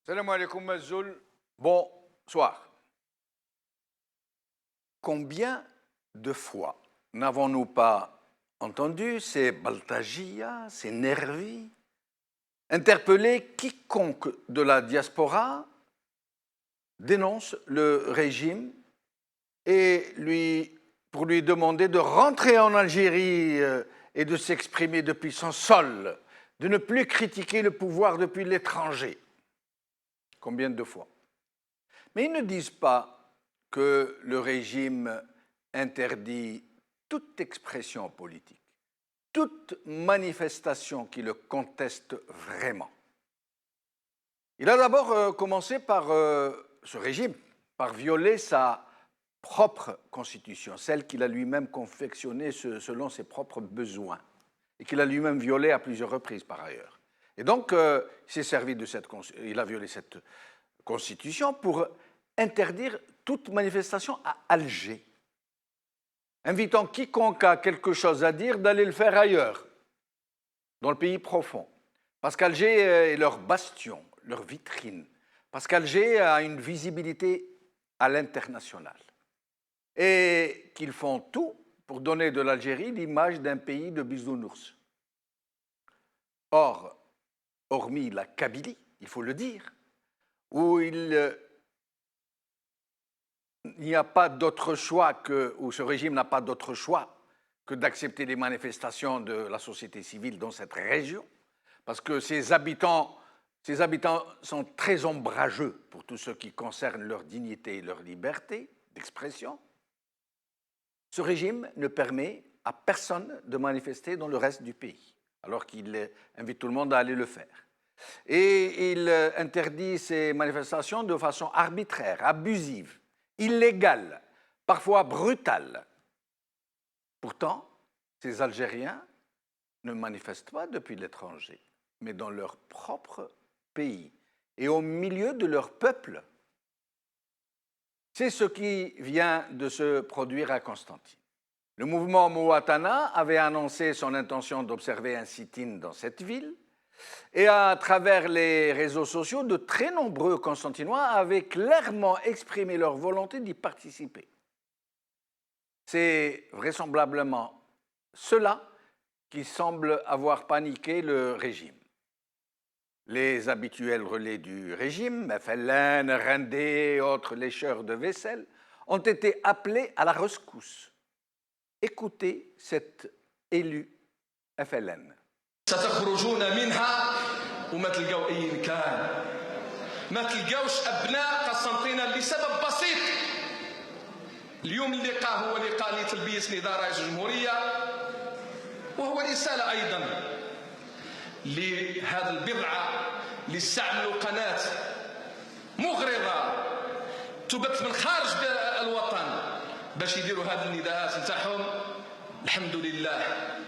Salam alaikum Mazoul, bonsoir. Combien de fois n'avons-nous pas entendu ces Baltagia, ces Nervis interpeller quiconque de la diaspora dénonce le régime et pour lui demander de rentrer en Algérie et de s'exprimer depuis son sol, de ne plus critiquer le pouvoir depuis l'étranger. Combien de fois? Mais ils ne disent pas que le régime interdit toute expression politique, toute manifestation qui le conteste vraiment. Il a d'abord commencé par ce régime, par violer sa propre constitution, celle qu'il a lui-même confectionnée selon ses propres besoins, et qu'il a lui-même violée à plusieurs reprises par ailleurs. Et donc, il s'est servi de il a violé cette constitution pour interdire toute manifestation à Alger, invitant quiconque a quelque chose à dire d'aller le faire ailleurs, dans le pays profond. Parce qu'Alger est leur bastion, leur vitrine. Parce qu'Alger a une visibilité à l'international. Et qu'ils font tout pour donner de l'Algérie l'image d'un pays de bisounours. Or, hormis la Kabylie, il faut le dire, où il n'y a pas d'autre choix où ce régime n'a pas d'autre choix que d'accepter les manifestations de la société civile dans cette région, parce que ses habitants sont très ombrageux pour tout ce qui concerne leur dignité et leur liberté d'expression. Ce régime ne permet à personne de manifester dans le reste du pays, alors qu'il invite tout le monde à aller le faire. Et il interdit ces manifestations de façon arbitraire, abusive, illégale, parfois brutale. Pourtant, ces Algériens ne manifestent pas depuis l'étranger, mais dans leur propre pays et au milieu de leur peuple. C'est ce qui vient de se produire à Constantine. Le mouvement Mouatana avait annoncé son intention d'observer un sit-in dans cette ville, et à travers les réseaux sociaux, de très nombreux Constantinois avaient clairement exprimé leur volonté d'y participer. C'est vraisemblablement cela qui semble avoir paniqué le régime. Les habituels relais du régime, FLN, Rendé et autres lécheurs de vaisselle, ont été appelés à la rescousse. Écoutez cet élu FLN. ستخرجون منها وما تلقاو اي مكان ما تلقاوش ابناء قسنطينه لسبب بسيط. اليوم اللقاء هو لقاء لتلبيه نداء رئيس الجمهوريه، وهو رساله ايضا لهذا البضعه اللي استعملوا قناه مغرضه تبث من خارج الوطن باش يديروا هذه النداءات نتاعهم. الحمد لله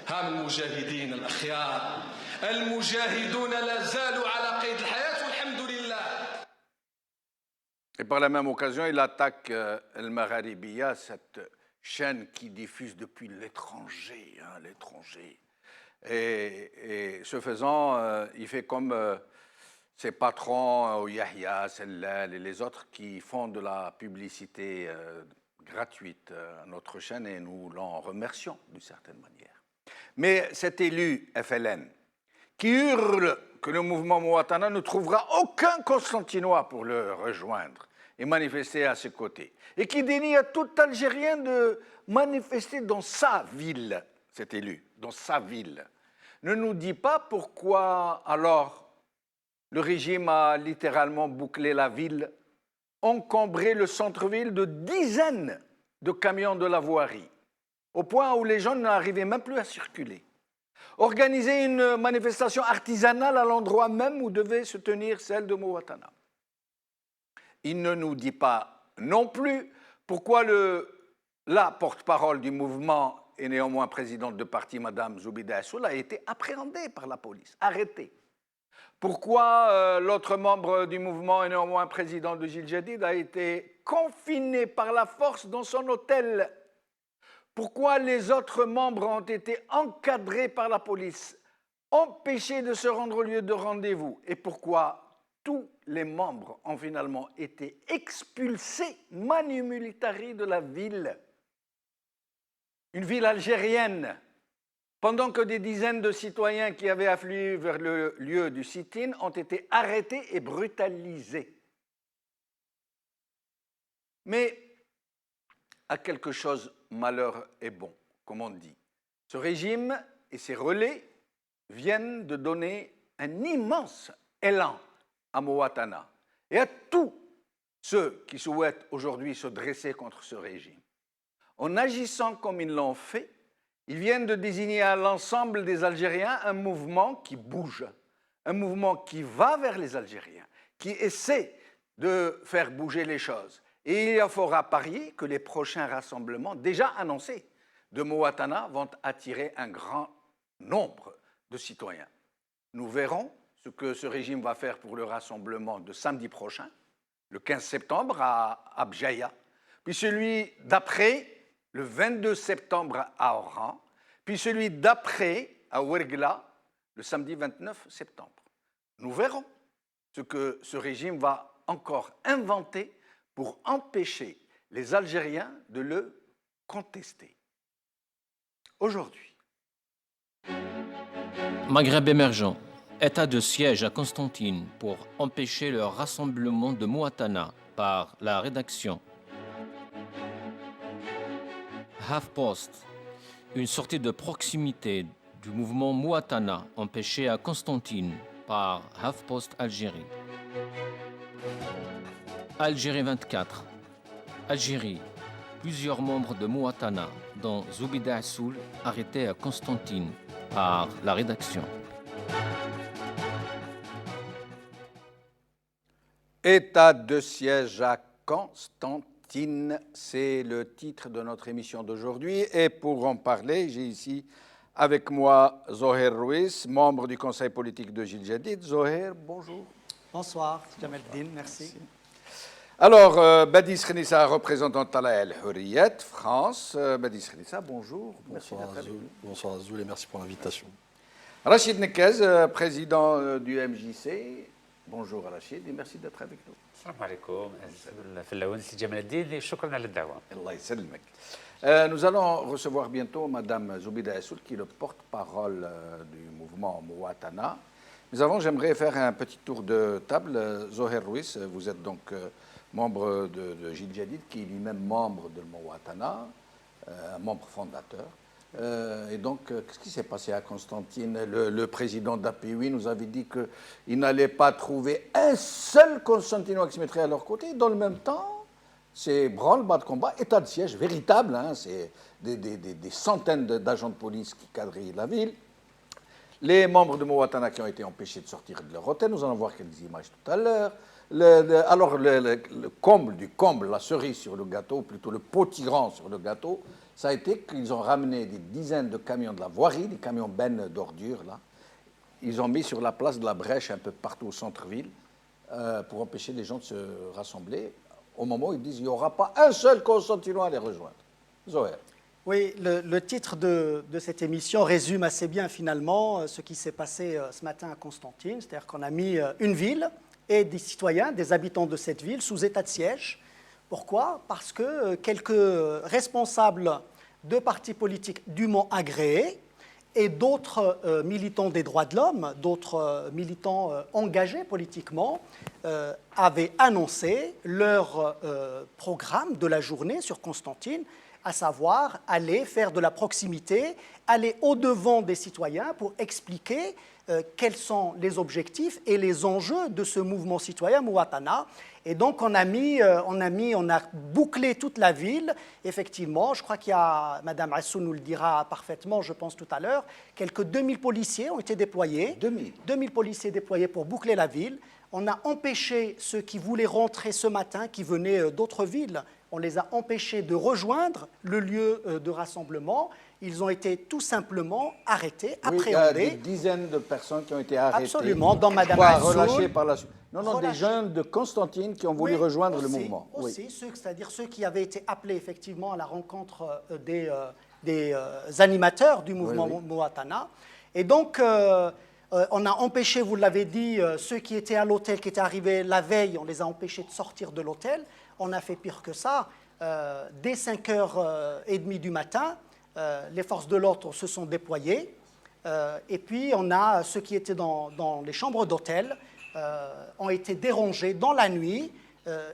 هام المجاهدين الأخيار المجاهدون لا زالوا على قيد الحياة والحمد لله. Et par la même occasion, il attaque El Magharibiya, cette chaîne qui diffuse depuis l'étranger, l'étranger. Et ce faisant, il fait comme ses patrons, Yahya, Sellal et les autres qui font de la publicité gratuite à notre chaîne, et nous l'en remercions d'une certaine manière. Mais cet élu FLN qui hurle que le mouvement Mouatana ne trouvera aucun Constantinois pour le rejoindre et manifester à ses côtés, et qui dénie à tout Algérien de manifester dans sa ville, cet élu, dans sa ville, ne nous dit pas pourquoi alors le régime a littéralement bouclé la ville, encombré le centre-ville de dizaines de camions de la voirie, au point où les gens n'arrivaient même plus à circuler. Organiser une manifestation artisanale à l'endroit même où devait se tenir celle de Mouatana. Il ne nous dit pas non plus pourquoi la porte-parole du mouvement et néanmoins présidente de parti, Mme Zoubida Assoul, a été appréhendée par la police, arrêtée. Pourquoi l'autre membre du mouvement et néanmoins président de Gil Jadid a été confiné par la force dans son hôtel. Pourquoi les autres membres ont été encadrés par la police, empêchés de se rendre au lieu de rendez-vous? Et pourquoi tous les membres ont finalement été expulsés manu militari de la ville. Une ville algérienne, pendant que des dizaines de citoyens qui avaient afflué vers le lieu du sit-in ont été arrêtés et brutalisés. Mais à quelque chose, malheur est bon, comme on dit. Ce régime et ses relais viennent de donner un immense élan à Mouatana et à tous ceux qui souhaitent aujourd'hui se dresser contre ce régime. En agissant comme ils l'ont fait, ils viennent de désigner à l'ensemble des Algériens un mouvement qui bouge, un mouvement qui va vers les Algériens, qui essaie de faire bouger les choses. Et il faudra parier que les prochains rassemblements déjà annoncés de Mouatana vont attirer un grand nombre de citoyens. Nous verrons ce que ce régime va faire pour le rassemblement de samedi prochain, le 15 septembre à Abjaya, puis celui d'après, le 22 septembre à Oran, puis celui d'après à Ouergla, le samedi 29 septembre. Nous verrons ce que ce régime va encore inventer pour empêcher les Algériens de le contester. Aujourd'hui. Maghreb émergent. État de siège à Constantine pour empêcher le rassemblement de Mouatana par la rédaction. HuffPost. Une sortie de proximité du mouvement Mouatana empêché à Constantine par HuffPost Algérie. Algérie 24. Algérie. Plusieurs membres de Mouatana, dont Zoubida Assoul, arrêtés à Constantine par la rédaction. État de siège à Constantine, c'est le titre de notre émission d'aujourd'hui. Et pour en parler, j'ai ici avec moi Zoher Ruiz, membre du conseil politique de Jil Jadid. Zoher, bonjour. Bonsoir, Jamel Din, merci. Alors, Badi Srenissa, représentant Tala El Hurriyet, France. Badi Srenissa, bonjour. Bonsoir Azoul et merci pour l'invitation. Rachid Nekez, président du MJC. Bonjour Rachid et merci d'être avec nous. السلام عليكم في الأول سي جمال الدين شكرا على الدعوة. Allah يسلمك. Nous allons recevoir bientôt Madame Zoubida Assoul, qui est le porte-parole du mouvement Mouatana. Mais avant, j'aimerais faire un petit tour de table. Zoher Ruiz, vous êtes donc membre de Jil Jadid, qui est lui-même membre de Mouatana, membre fondateur. Et donc, qu'est-ce qui s'est passé à Constantine? Le président d'APUI nous avait dit qu'il n'allait pas trouver un seul Constantinois qui se mettrait à leur côté. Dans le même temps, c'est branle-bas de combat, état de siège véritable. Hein, c'est des centaines d'agents de police qui quadrillent la ville. Les membres de Mouatana qui ont été empêchés de sortir de leur hôtel, nous allons voir quelques images tout à l'heure. Alors, le comble du comble, la cerise sur le gâteau, ou plutôt le potiron sur le gâteau, ça a été qu'ils ont ramené des dizaines de camions de la voirie, des camions bennes d'ordures, là. Ils ont mis sur la place de la Brèche, un peu partout au centre-ville, pour empêcher les gens de se rassembler, au moment où ils disent qu'il n'y aura pas un seul Constantinois à les rejoindre. Zoher. Oui, le titre de cette émission résume assez bien finalement ce qui s'est passé ce matin à Constantine, c'est-à-dire qu'on a mis une ville et des citoyens, des habitants de cette ville sous état de siège. Pourquoi? Parce que quelques responsables de partis politiques dûment agréés et d'autres militants des droits de l'homme, d'autres militants engagés politiquement, avaient annoncé leur programme de la journée sur Constantine, à savoir aller faire de la proximité, aller au-devant des citoyens pour expliquer quels sont les objectifs et les enjeux de ce mouvement citoyen Mouatana. Et donc on a bouclé toute la ville. Effectivement, je crois qu'il y a, Madame Assou nous le dira parfaitement, je pense tout à l'heure, quelques 2000 policiers ont été déployés. 2000 policiers déployés pour boucler la ville. On a empêché ceux qui voulaient rentrer ce matin, qui venaient d'autres villes, on les a empêchés de rejoindre le lieu de rassemblement. Ils ont été tout simplement arrêtés, appréhendés. Il y a des dizaines de personnes qui ont été arrêtées. Absolument, dans Madame Assoul. Relâchées par la suite. Non, des jeunes de Constantine qui ont voulu rejoindre le mouvement. Aussi, c'est-à-dire ceux qui avaient été appelés effectivement à la rencontre des animateurs du mouvement Mouatana. Et donc, On a empêché, vous l'avez dit, ceux qui étaient à l'hôtel, qui étaient arrivés la veille, on les a empêchés de sortir de l'hôtel. On a fait pire que ça. Dès 5h30 du matin, les forces de l'ordre se sont déployées. Et puis, on a ceux qui étaient dans les chambres d'hôtel ont été dérangés dans la nuit,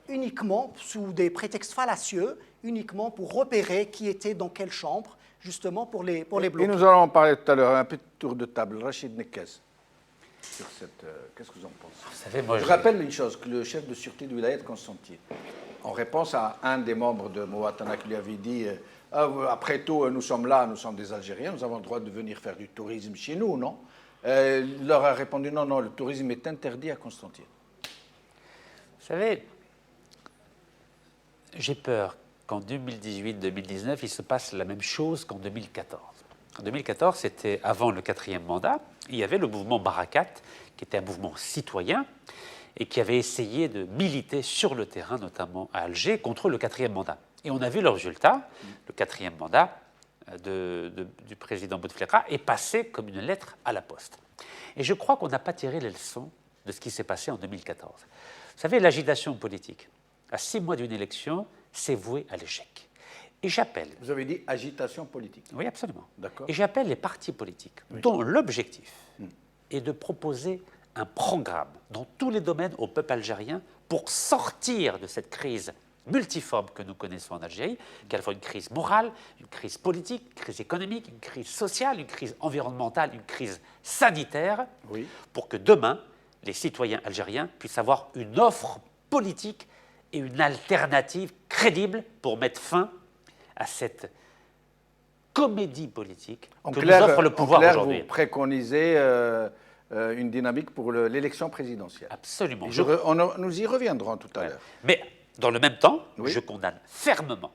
uniquement sous des prétextes fallacieux, uniquement pour repérer qui était dans quelle chambre, justement pour les bloquer. Et nous allons en parler tout à l'heure, un petit tour de table. Rachid Nekez, sur cette... qu'est-ce que vous en pensez? Vous savez, moi, Je rappelle une chose, que le chef de sûreté de Wilayat Constantine, en réponse à un des membres de Mouatana qui lui avait dit après tout, nous sommes là, nous sommes des Algériens, nous avons le droit de venir faire du tourisme chez nous, non? Il leur a répondu non, non, le tourisme est interdit à Constantine. Vous savez, j'ai peur qu'en 2018-2019, il se passe la même chose qu'en 2014. En 2014, c'était avant le 4e mandat, il y avait le mouvement Barakat, qui était un mouvement citoyen, et qui avait essayé de militer sur le terrain, notamment à Alger, contre le 4e mandat. Et on a vu le résultat, le 4e mandat du président Bouteflika est passé comme une lettre à la poste. Et je crois qu'on n'a pas tiré les leçons de ce qui s'est passé en 2014. Vous savez, l'agitation politique, à 6 mois d'une élection, c'est voué à l'échec. Et j'appelle... Vous avez dit agitation politique. Oui, absolument. D'accord. Et j'appelle les partis politiques, dont l'objectif est de proposer un programme dans tous les domaines au peuple algérien pour sortir de cette crise multiforme que nous connaissons en Algérie, qui est à la fois une crise morale, une crise politique, une crise économique, une crise sociale, une crise environnementale, une crise sanitaire, pour que demain, les citoyens algériens puissent avoir une offre politique et une alternative crédible pour mettre fin à cette comédie politique que nous offre le pouvoir aujourd'hui. Vous préconisez une dynamique pour l'élection présidentielle. Absolument. Nous y reviendrons tout à l'heure. Mais dans le même temps, je condamne fermement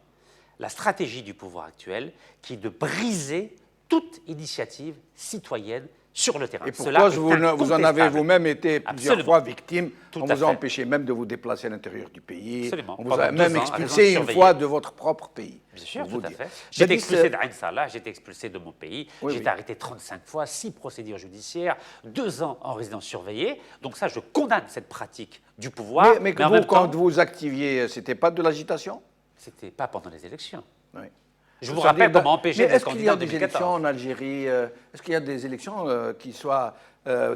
la stratégie du pouvoir actuel qui est de briser toute initiative citoyenne sur le terrain. Et pourquoi vous en avez vous-même été plusieurs fois victime? On vous a empêché même de vous déplacer à l'intérieur du pays. Absolument. On vous a même expulsé une fois de votre propre pays. Bien sûr, tout à fait. J'ai été expulsé d'Ain Salah, j'ai été expulsé de mon pays, j'ai été arrêté 35 fois, 6 procédures judiciaires, 2 ans en résidence surveillée. Donc ça, je condamne cette pratique du pouvoir. Mais vous, quand vous activiez, c'était pas de l'agitation? C'était pas pendant les élections. Oui. Je vous rappelle qu'on m'a empêché d'être candidat en 2014. Est-ce qu'il y a des élections en Algérie? Est-ce qu'il y a des élections qui soient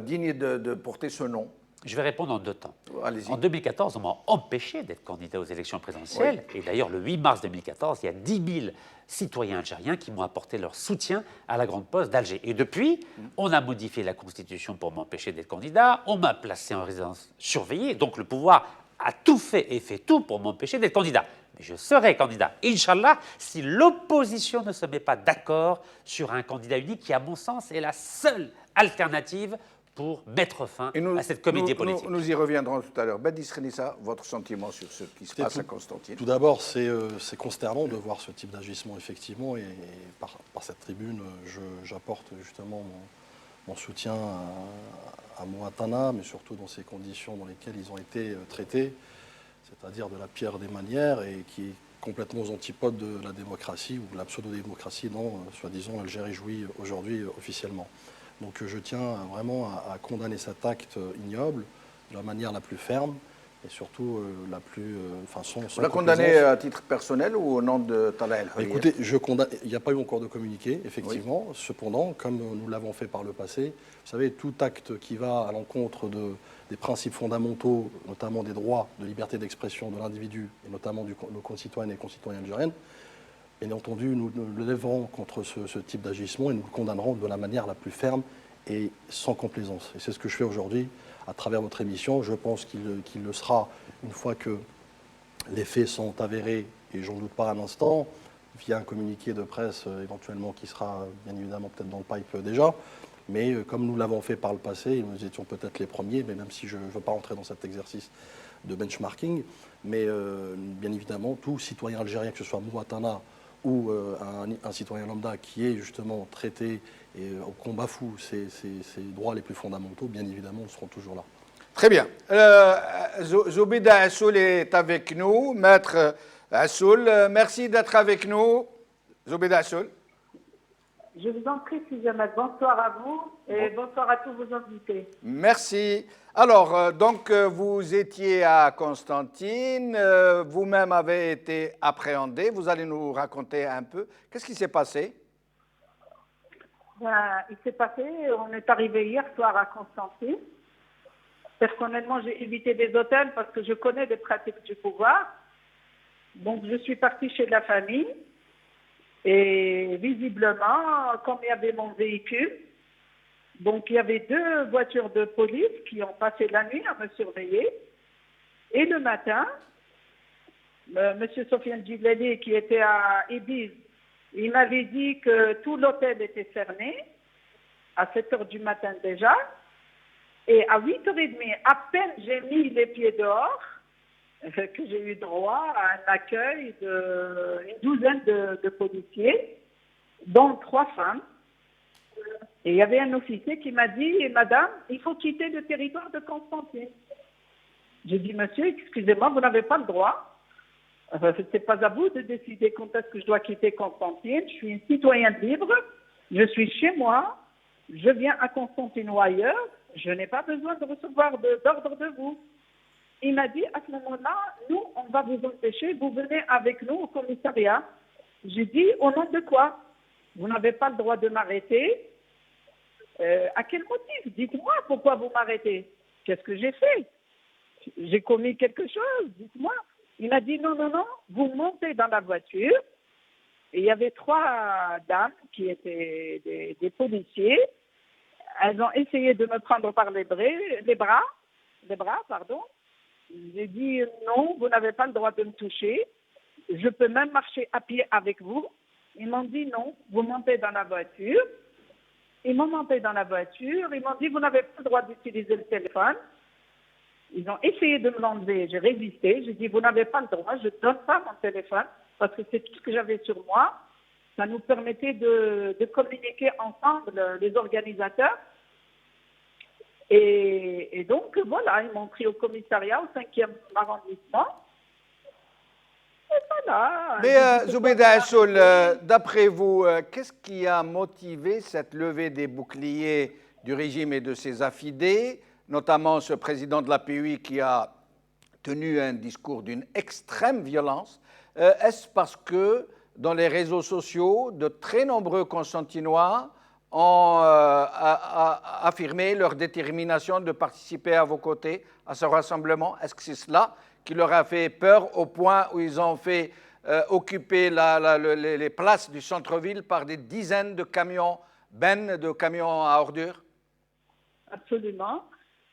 dignes de porter ce nom? Je vais répondre en 2 temps. Allez-y. En 2014, on m'a empêché d'être candidat aux élections présidentielles. Et d'ailleurs, le 8 mars 2014, il y a 10 000 citoyens algériens qui m'ont apporté leur soutien à la Grande Poste d'Alger. Et depuis, on a modifié la Constitution pour m'empêcher d'être candidat. On m'a placé en résidence surveillée. Donc le pouvoir a tout fait et fait tout pour m'empêcher d'être candidat. Mais je serai candidat, Inch'Allah, si l'opposition ne se met pas d'accord sur un candidat unique qui, à mon sens, est la seule alternative pour mettre fin à cette comédie politique. Nous y reviendrons tout à l'heure. Badis Renissa, votre sentiment sur ce qui se passe à Constantine? Tout d'abord, c'est consternant de voir ce type d'agissement, effectivement, et par cette tribune, j'apporte justement mon soutien à Mouatana, mais surtout dans ces conditions dans lesquelles ils ont été traités, c'est-à-dire de la pire des manières, et qui est complètement aux antipodes de la démocratie ou de la pseudo-démocratie dont, soi-disant, l'Algérie jouit aujourd'hui officiellement. Donc je tiens vraiment à condamner cet acte ignoble de la manière la plus ferme et surtout la plus... sans Vous la condamnez à titre personnel ou au nom de Talal El-Houriya? Écoutez, il n'y a pas eu encore de communiqué, effectivement. Oui. Cependant, comme nous l'avons fait par le passé, vous savez, tout acte qui va à l'encontre des principes fondamentaux, notamment des droits de liberté d'expression de l'individu, et notamment de nos concitoyennes et concitoyens algériennes, bien entendu, nous le lèverons contre ce type d'agissement et nous le condamnerons de la manière la plus ferme et sans complaisance. Et c'est ce que je fais aujourd'hui à travers votre émission. Je pense qu'il le sera une fois que les faits sont avérés, et j'en doute pas un instant, via un communiqué de presse éventuellement qui sera bien évidemment peut-être dans le pipe déjà. Mais comme nous l'avons fait par le passé, nous étions peut-être les premiers, mais même si je ne veux pas rentrer dans cet exercice de benchmarking, mais bien évidemment, tout citoyen algérien, que ce soit Mouatana ou un citoyen lambda qui est justement traité et qu'on bafoue ses droits les plus fondamentaux, bien évidemment, nous serons toujours là. Très bien. Zoubida Assoul est avec nous. Maître Assoul, merci d'être avec nous. Zoubida Assoul. Je vous en prie, Suzanne. Bonsoir à vous et bonsoir à tous vos invités. Merci. Alors, donc, vous étiez à Constantine, vous-même avez été appréhendé. Vous allez nous raconter un peu. Qu'est-ce qui s'est passé? Ben, il s'est passé, on est arrivé hier soir à Constantine. Personnellement, j'ai évité des hôtels parce que je connais des pratiques du pouvoir. Donc, je suis partie chez la famille. Et visiblement, comme il y avait mon véhicule, donc il y avait 2 voitures de police qui ont passé la nuit à me surveiller. Et le matin, M. Sofiane Djiblali, qui était à Ibiza, il m'avait dit que tout l'hôtel était fermé, à 7 h du matin déjà. Et à 8h30, à peine j'ai mis les pieds dehors, que j'ai eu droit à un accueil d'une douzaine de policiers, dont 3 femmes. Et il y avait un officier qui m'a dit, Madame, il faut quitter le territoire de Constantine. J'ai dit, Monsieur, excusez-moi, vous n'avez pas le droit. Ce n'est pas à vous de décider quand est-ce que je dois quitter Constantine. Je suis une citoyenne libre, je suis chez moi, je viens à Constantine ou ailleurs, je n'ai pas besoin de recevoir d'ordre de vous. Il m'a dit, à ce moment-là, nous, on va vous empêcher, vous venez avec nous au commissariat. J'ai dit, au nom de quoi? Vous n'avez pas le droit de m'arrêter. À quel motif? Dites-moi pourquoi vous m'arrêtez. Qu'est-ce que j'ai fait? J'ai commis quelque chose, dites-moi. Il m'a dit, non, non, non, vous montez dans la voiture. Et il y avait 3 dames qui étaient des policiers. Elles ont essayé de me prendre par les bras, pardon. J'ai dit non, vous n'avez pas le droit de me toucher. Je peux même marcher à pied avec vous. Ils m'ont dit non, vous montez dans la voiture. Ils m'ont monté dans la voiture. Ils m'ont dit vous n'avez pas le droit d'utiliser le téléphone. Ils ont essayé de me l'enlever. J'ai résisté. J'ai dit vous n'avez pas le droit. Je ne donne pas mon téléphone parce que c'est tout ce que j'avais sur moi. Ça nous permettait de communiquer ensemble, les organisateurs. Et donc, voilà, ils m'ont pris au commissariat, au 5e arrondissement. Et voilà. Mais Zoubeda Assoul, d'après vous, qu'est-ce qui a motivé cette levée des boucliers du régime et de ses affidés, notamment ce président de l'APUI qui a tenu un discours d'une extrême violence? Est-ce parce que dans les réseaux sociaux, de très nombreux Constantinois ont affirmé leur détermination de participer à vos côtés à ce rassemblement? Est-ce que c'est cela qui leur a fait peur au point où ils ont fait occuper les places du centre-ville par des dizaines de camions, de camions à ordures? Absolument.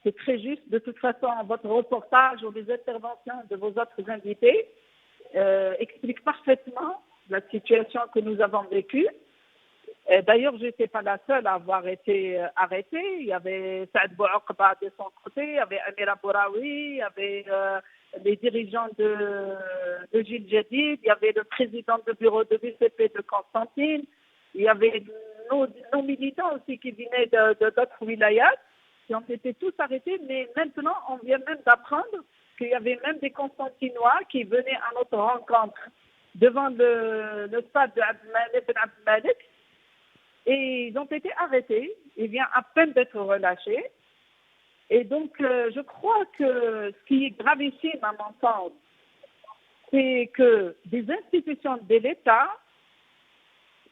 C'est très juste. De toute façon, votre reportage ou les interventions de vos autres invités expliquent parfaitement la situation que nous avons vécue. D'ailleurs, je n'étais pas la seule à avoir été arrêtée. Il y avait Saad Bouakba de son côté, il y avait Amira Bouraoui, il y avait les dirigeants de Gilles Jadid, il y avait le président du bureau de l'UCP de Constantine, il y avait nos militants aussi qui venaient d'autres wilayas, qui ont été tous arrêtés. Mais maintenant, on vient même d'apprendre qu'il y avait même des Constantinois qui venaient à notre rencontre devant le stade de Abdelmalek Ben Abdelmalek. Et ils ont été arrêtés. Ils viennent à peine d'être relâchés. Et donc, je crois que ce qui est gravissime à mon sens, c'est que des institutions de l'État,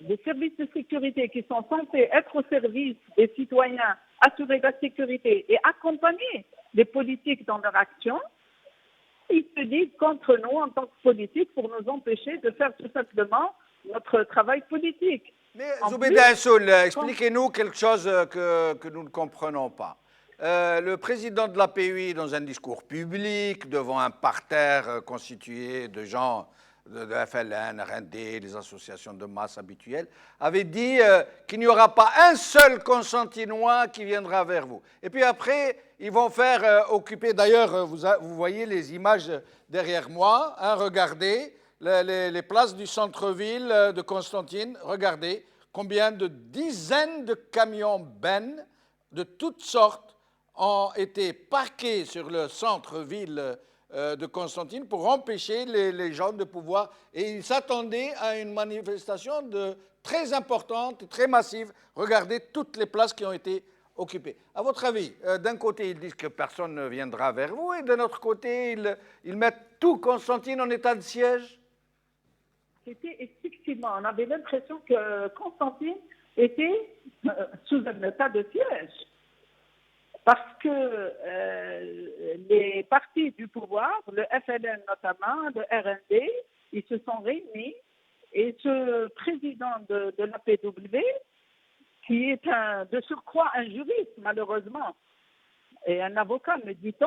des services de sécurité qui sont censés être au service des citoyens, assurer la sécurité et accompagner les politiques dans leur action, ils se liguent contre nous en tant que politiques pour nous empêcher de faire tout simplement notre travail politique. Mais Zoubeda Assoul, expliquez-nous quelque chose que nous ne comprenons pas. Le président de l'APUI, dans un discours public, devant un parterre constitué de gens de FLN, RND, les associations de masse habituelles, avait dit qu'il n'y aura pas un seul Constantinois qui viendra vers vous. Et puis après, ils vont faire occuper, d'ailleurs, vous voyez les images derrière moi, hein, regardez, les places du centre-ville de Constantine, regardez combien de dizaines de camions bennes de toutes sortes ont été parqués sur le centre-ville de Constantine pour empêcher les gens de pouvoir. Et ils s'attendaient à une manifestation très importante, très massive. Regardez toutes les places qui ont été occupées. À votre avis, d'un côté, ils disent que personne ne viendra vers vous, et de l'autre côté, ils mettent tout Constantine en état de siège? C'était effectivement, on avait l'impression que Constantine était sous un état de siège. Parce que les partis du pouvoir, le FLN notamment, le RND, ils se sont réunis et ce président de l'APW, qui est de surcroît un juriste malheureusement, et un avocat me dit-on,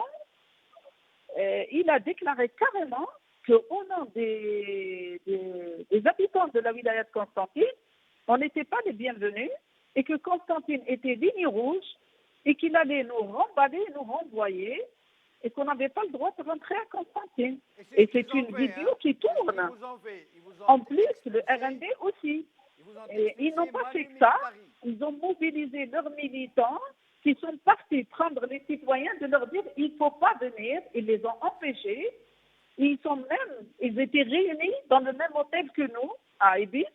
il a déclaré carrément qu'au nom des habitants de la wilaya de Constantine, on n'était pas les bienvenus et que Constantine était ligne rouge et qu'il allait nous remballer, nous renvoyer et qu'on n'avait pas le droit de rentrer à Constantine. Et c'est une vidéo qui tourne. En plus, le RND aussi. Et ils n'ont pas fait que ça. Ils ont mobilisé leurs militants qui sont partis prendre les citoyens de leur dire il ne faut pas venir. Ils les ont empêchés. Ils étaient réunis dans le même hôtel que nous, à Ibis.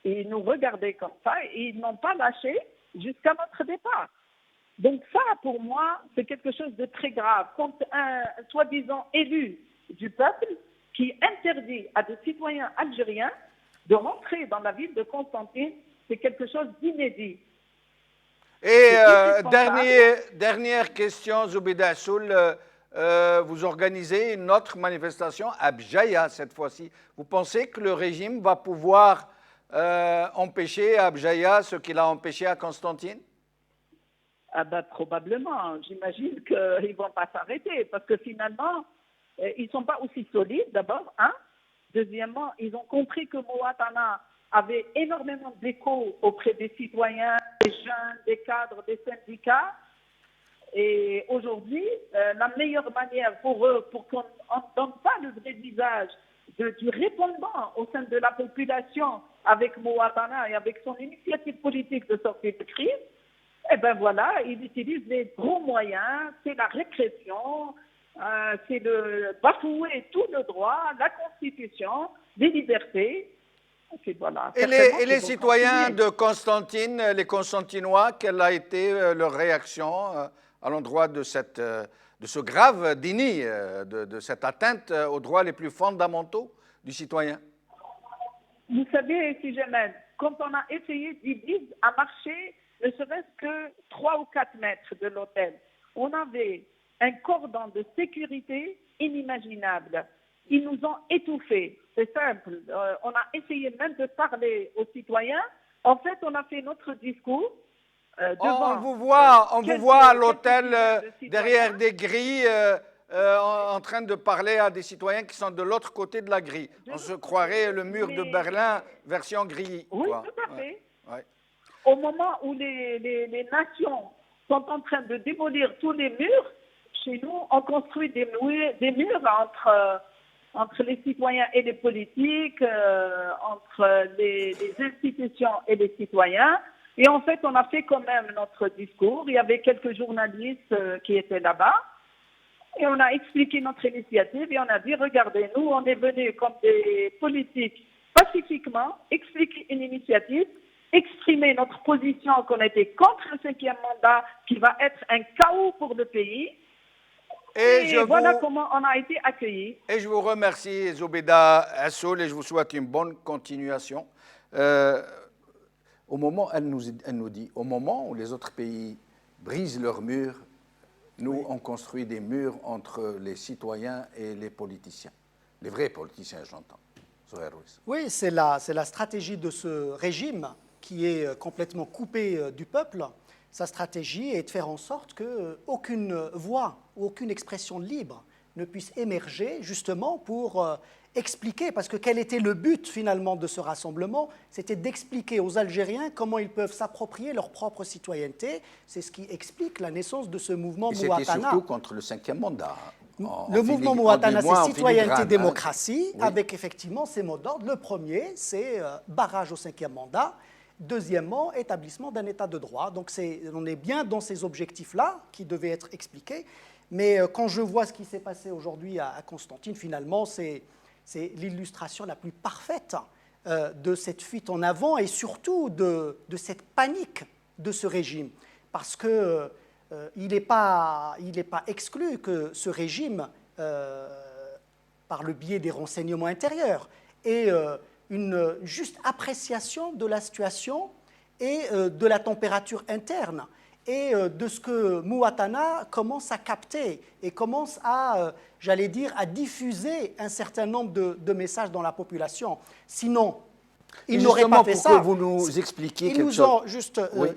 Et ils nous regardaient comme ça et ils n'ont pas lâché jusqu'à notre départ. Donc ça, pour moi, c'est quelque chose de très grave. Quand un soi-disant élu du peuple qui interdit à des citoyens algériens de rentrer dans la ville de Constantine, c'est quelque chose d'inédit. Et dernière question, Zoubida Assoul, vous organisez une autre manifestation à Bjaïa cette fois-ci. Vous pensez que le régime va pouvoir empêcher à Bjaïa ce qu'il a empêché à Constantine? Ah ben, probablement. J'imagine qu'ils ne vont pas s'arrêter parce que finalement, ils ne sont pas aussi solides d'abord, hein. Deuxièmement, ils ont compris que Mouatana avait énormément d'écho auprès des citoyens, des jeunes, des cadres, des syndicats. Et aujourd'hui, la meilleure manière pour eux, pour qu'on ne donne pas le vrai visage du répondant au sein de la population avec Mouatana et avec son initiative politique de sortie de crise, eh bien voilà, ils utilisent les gros moyens, c'est la répression, c'est de bafouer tout le droit, la Constitution, les libertés. Et, voilà, et les citoyens de Constantine, les Constantinois, quelle a été leur réaction à l'endroit de ce grave déni, de cette atteinte aux droits les plus fondamentaux du citoyen? Vous savez, si j'aime, quand on a essayé d'y à marcher, ne serait-ce que 3 ou 4 mètres de l'hôtel, on avait un cordon de sécurité inimaginable. Ils nous ont étouffés. C'est simple. On a essayé même de parler aux citoyens. En fait, on a fait notre discours. On vous voit à l'hôtel derrière des grilles en train de parler à des citoyens qui sont de l'autre côté de la grille. On se croirait le mur de Berlin version grille. Oui, quoi. tout à fait. Ouais. Au moment où les nations sont en train de démolir tous les murs, chez nous, on construit des murs entre les citoyens et les politiques, entre les institutions et les citoyens. Et en fait, on a fait quand même notre discours. Il y avait quelques journalistes qui étaient là-bas. Et on a expliqué notre initiative et on a dit, regardez, nous, on est venus comme des politiques pacifiquement, expliquer une initiative, exprimer notre position qu'on était contre le 5e mandat, qui va être un chaos pour le pays. Et voilà comment on a été accueillis. Et je vous remercie, Zoubida Assoul, et je vous souhaite une bonne continuation. Au moment, elle nous dit, au moment où les autres pays brisent leurs murs, nous, on construit des murs entre les citoyens et les politiciens. Les vrais politiciens, j'entends. Oui, c'est la stratégie de ce régime qui est complètement coupé du peuple. Sa stratégie est de faire en sorte qu'aucune voix ou aucune expression libre ne puisse émerger justement pour expliquer, parce que quel était le but finalement de ce rassemblement? C'était d'expliquer aux Algériens comment ils peuvent s'approprier leur propre citoyenneté. C'est ce qui explique la naissance de ce mouvement Mouatana. Et c'était surtout contre le 5e mandat. Le mouvement Mouatana, c'est citoyenneté, démocratie, avec effectivement ces mots d'ordre. Le premier, c'est barrage au 5e mandat. Deuxièmement, établissement d'un état de droit. Donc on est bien dans ces objectifs-là qui devaient être expliqués. Mais quand je vois ce qui s'est passé aujourd'hui à Constantine, finalement, c'est l'illustration la plus parfaite de cette fuite en avant et surtout de cette panique de ce régime. Parce qu'il n'est pas exclu que ce régime, par le biais des renseignements intérieurs, ait une juste appréciation de la situation et de la température interne et de ce que Mouatana commence à capter et commence à, j'allais dire, à diffuser un certain nombre de messages dans la population. Sinon, ils n'auraient pas fait ça. Pour que vous nous expliquiez quelque chose.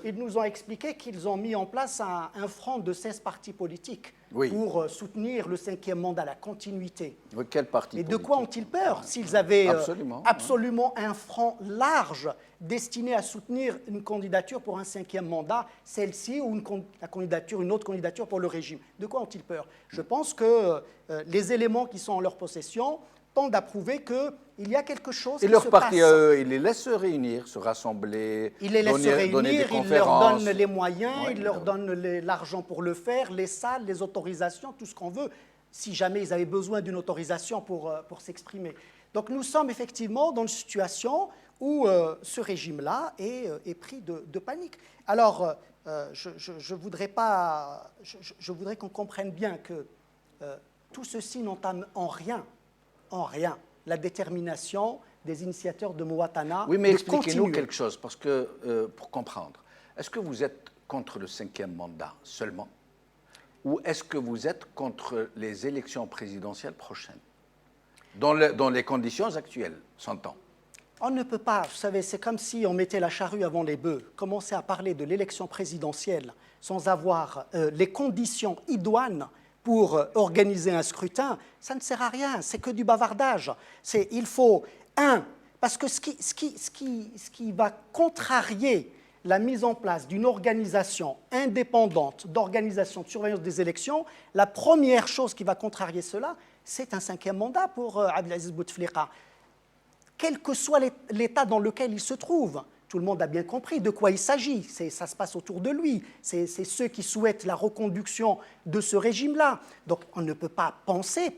Ils nous ont expliqué qu'ils ont mis en place un front de 16 partis politiques pour soutenir le 5e mandat, la continuité. Quel parti Et de quoi ont-ils peur s'ils avaient absolument un front large destiné à soutenir une candidature pour un 5e mandat, celle-ci ou une autre candidature pour le régime? De quoi ont-ils peur? Je pense que les éléments qui sont en leur possession tendent à prouver qu'il y a quelque chose qui se passe. Et leur parti, ils les laissent se réunir, se rassembler, ils les laissent se réunir, ils leur donnent les moyens, ils leur donnent l'argent pour le faire, les salles, les autorisations, tout ce qu'on veut, si jamais ils avaient besoin d'une autorisation pour s'exprimer. Donc nous sommes effectivement dans une situation où ce régime-là est pris de panique. Alors, je voudrais qu'on comprenne bien que tout ceci n'entame en rien la détermination des initiateurs de Mouatana. Oui, mais expliquez-nous quelque chose, parce que, pour comprendre, est-ce que vous êtes contre le 5e mandat seulement, ou est-ce que vous êtes contre les élections présidentielles prochaines, dans les conditions actuelles, s'entend? On ne peut pas, vous savez, c'est comme si on mettait la charrue avant les bœufs. Commencer à parler de l'élection présidentielle sans avoir les conditions idoines pour organiser un scrutin, ça ne sert à rien, c'est que du bavardage. Il faut, parce que ce qui va contrarier la mise en place d'une organisation indépendante, d'organisation de surveillance des élections, la première chose qui va contrarier cela, c'est un 5e mandat pour Abdelaziz Bouteflika. Quel que soit l'état dans lequel il se trouve. Tout le monde a bien compris de quoi il s'agit. Ça se passe autour de lui. C'est ceux qui souhaitent la reconduction de ce régime-là. Donc on ne peut pas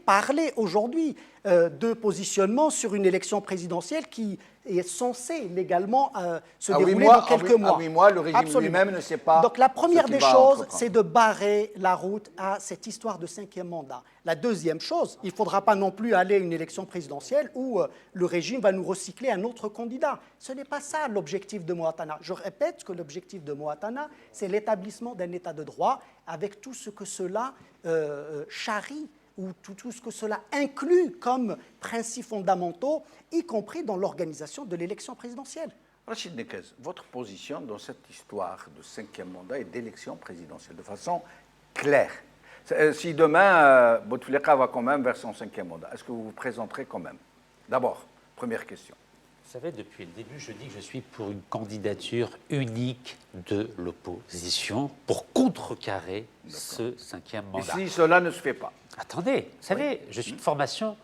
parler aujourd'hui de positionnement sur une élection présidentielle qui est censée légalement se dérouler dans quelques mois. À 8 mois, le régime lui-même ne sait pas. Donc la première des choses, c'est de barrer la route à cette histoire de 5e mandat. La deuxième chose, il ne faudra pas non plus aller à une élection présidentielle où le régime va nous recycler un autre candidat. Ce n'est pas ça l'objectif de Mouatana. Je répète que l'objectif de Mouatana, c'est l'établissement d'un état de droit avec tout ce que cela charrie ou tout ce que cela inclut comme principes fondamentaux, y compris dans l'organisation de l'élection présidentielle. Rachid Nekez, votre position dans cette histoire de 5e mandat et d'élection présidentielle, de façon claire. Si demain, Bouteflika va quand même vers son 5e mandat, est-ce que vous vous présenterez quand même? D'abord, première question. Vous savez, depuis le début, je dis que je suis pour une candidature unique de l'opposition pour contrecarrer ce 5e mandat. Et si cela ne se fait pas? Attendez, vous savez, je suis de formation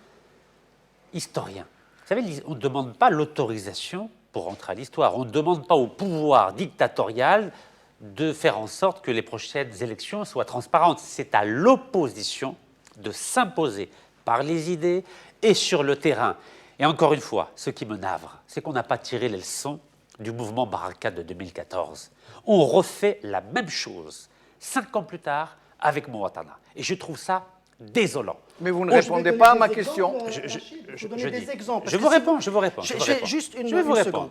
historien. Vous savez, on ne demande pas l'autorisation pour rentrer à l'histoire. On ne demande pas au pouvoir dictatorial de faire en sorte que les prochaines élections soient transparentes. C'est à l'opposition de s'imposer par les idées et sur le terrain. Et encore une fois, ce qui me navre, c'est qu'on n'a pas tiré les leçons du mouvement Barakat de 2014. On refait la même chose 5 ans plus tard avec Mouatana. Et je trouve ça désolant. Mais vous ne répondez pas à ma question. Je vous réponds. Juste une je vais vous seconde.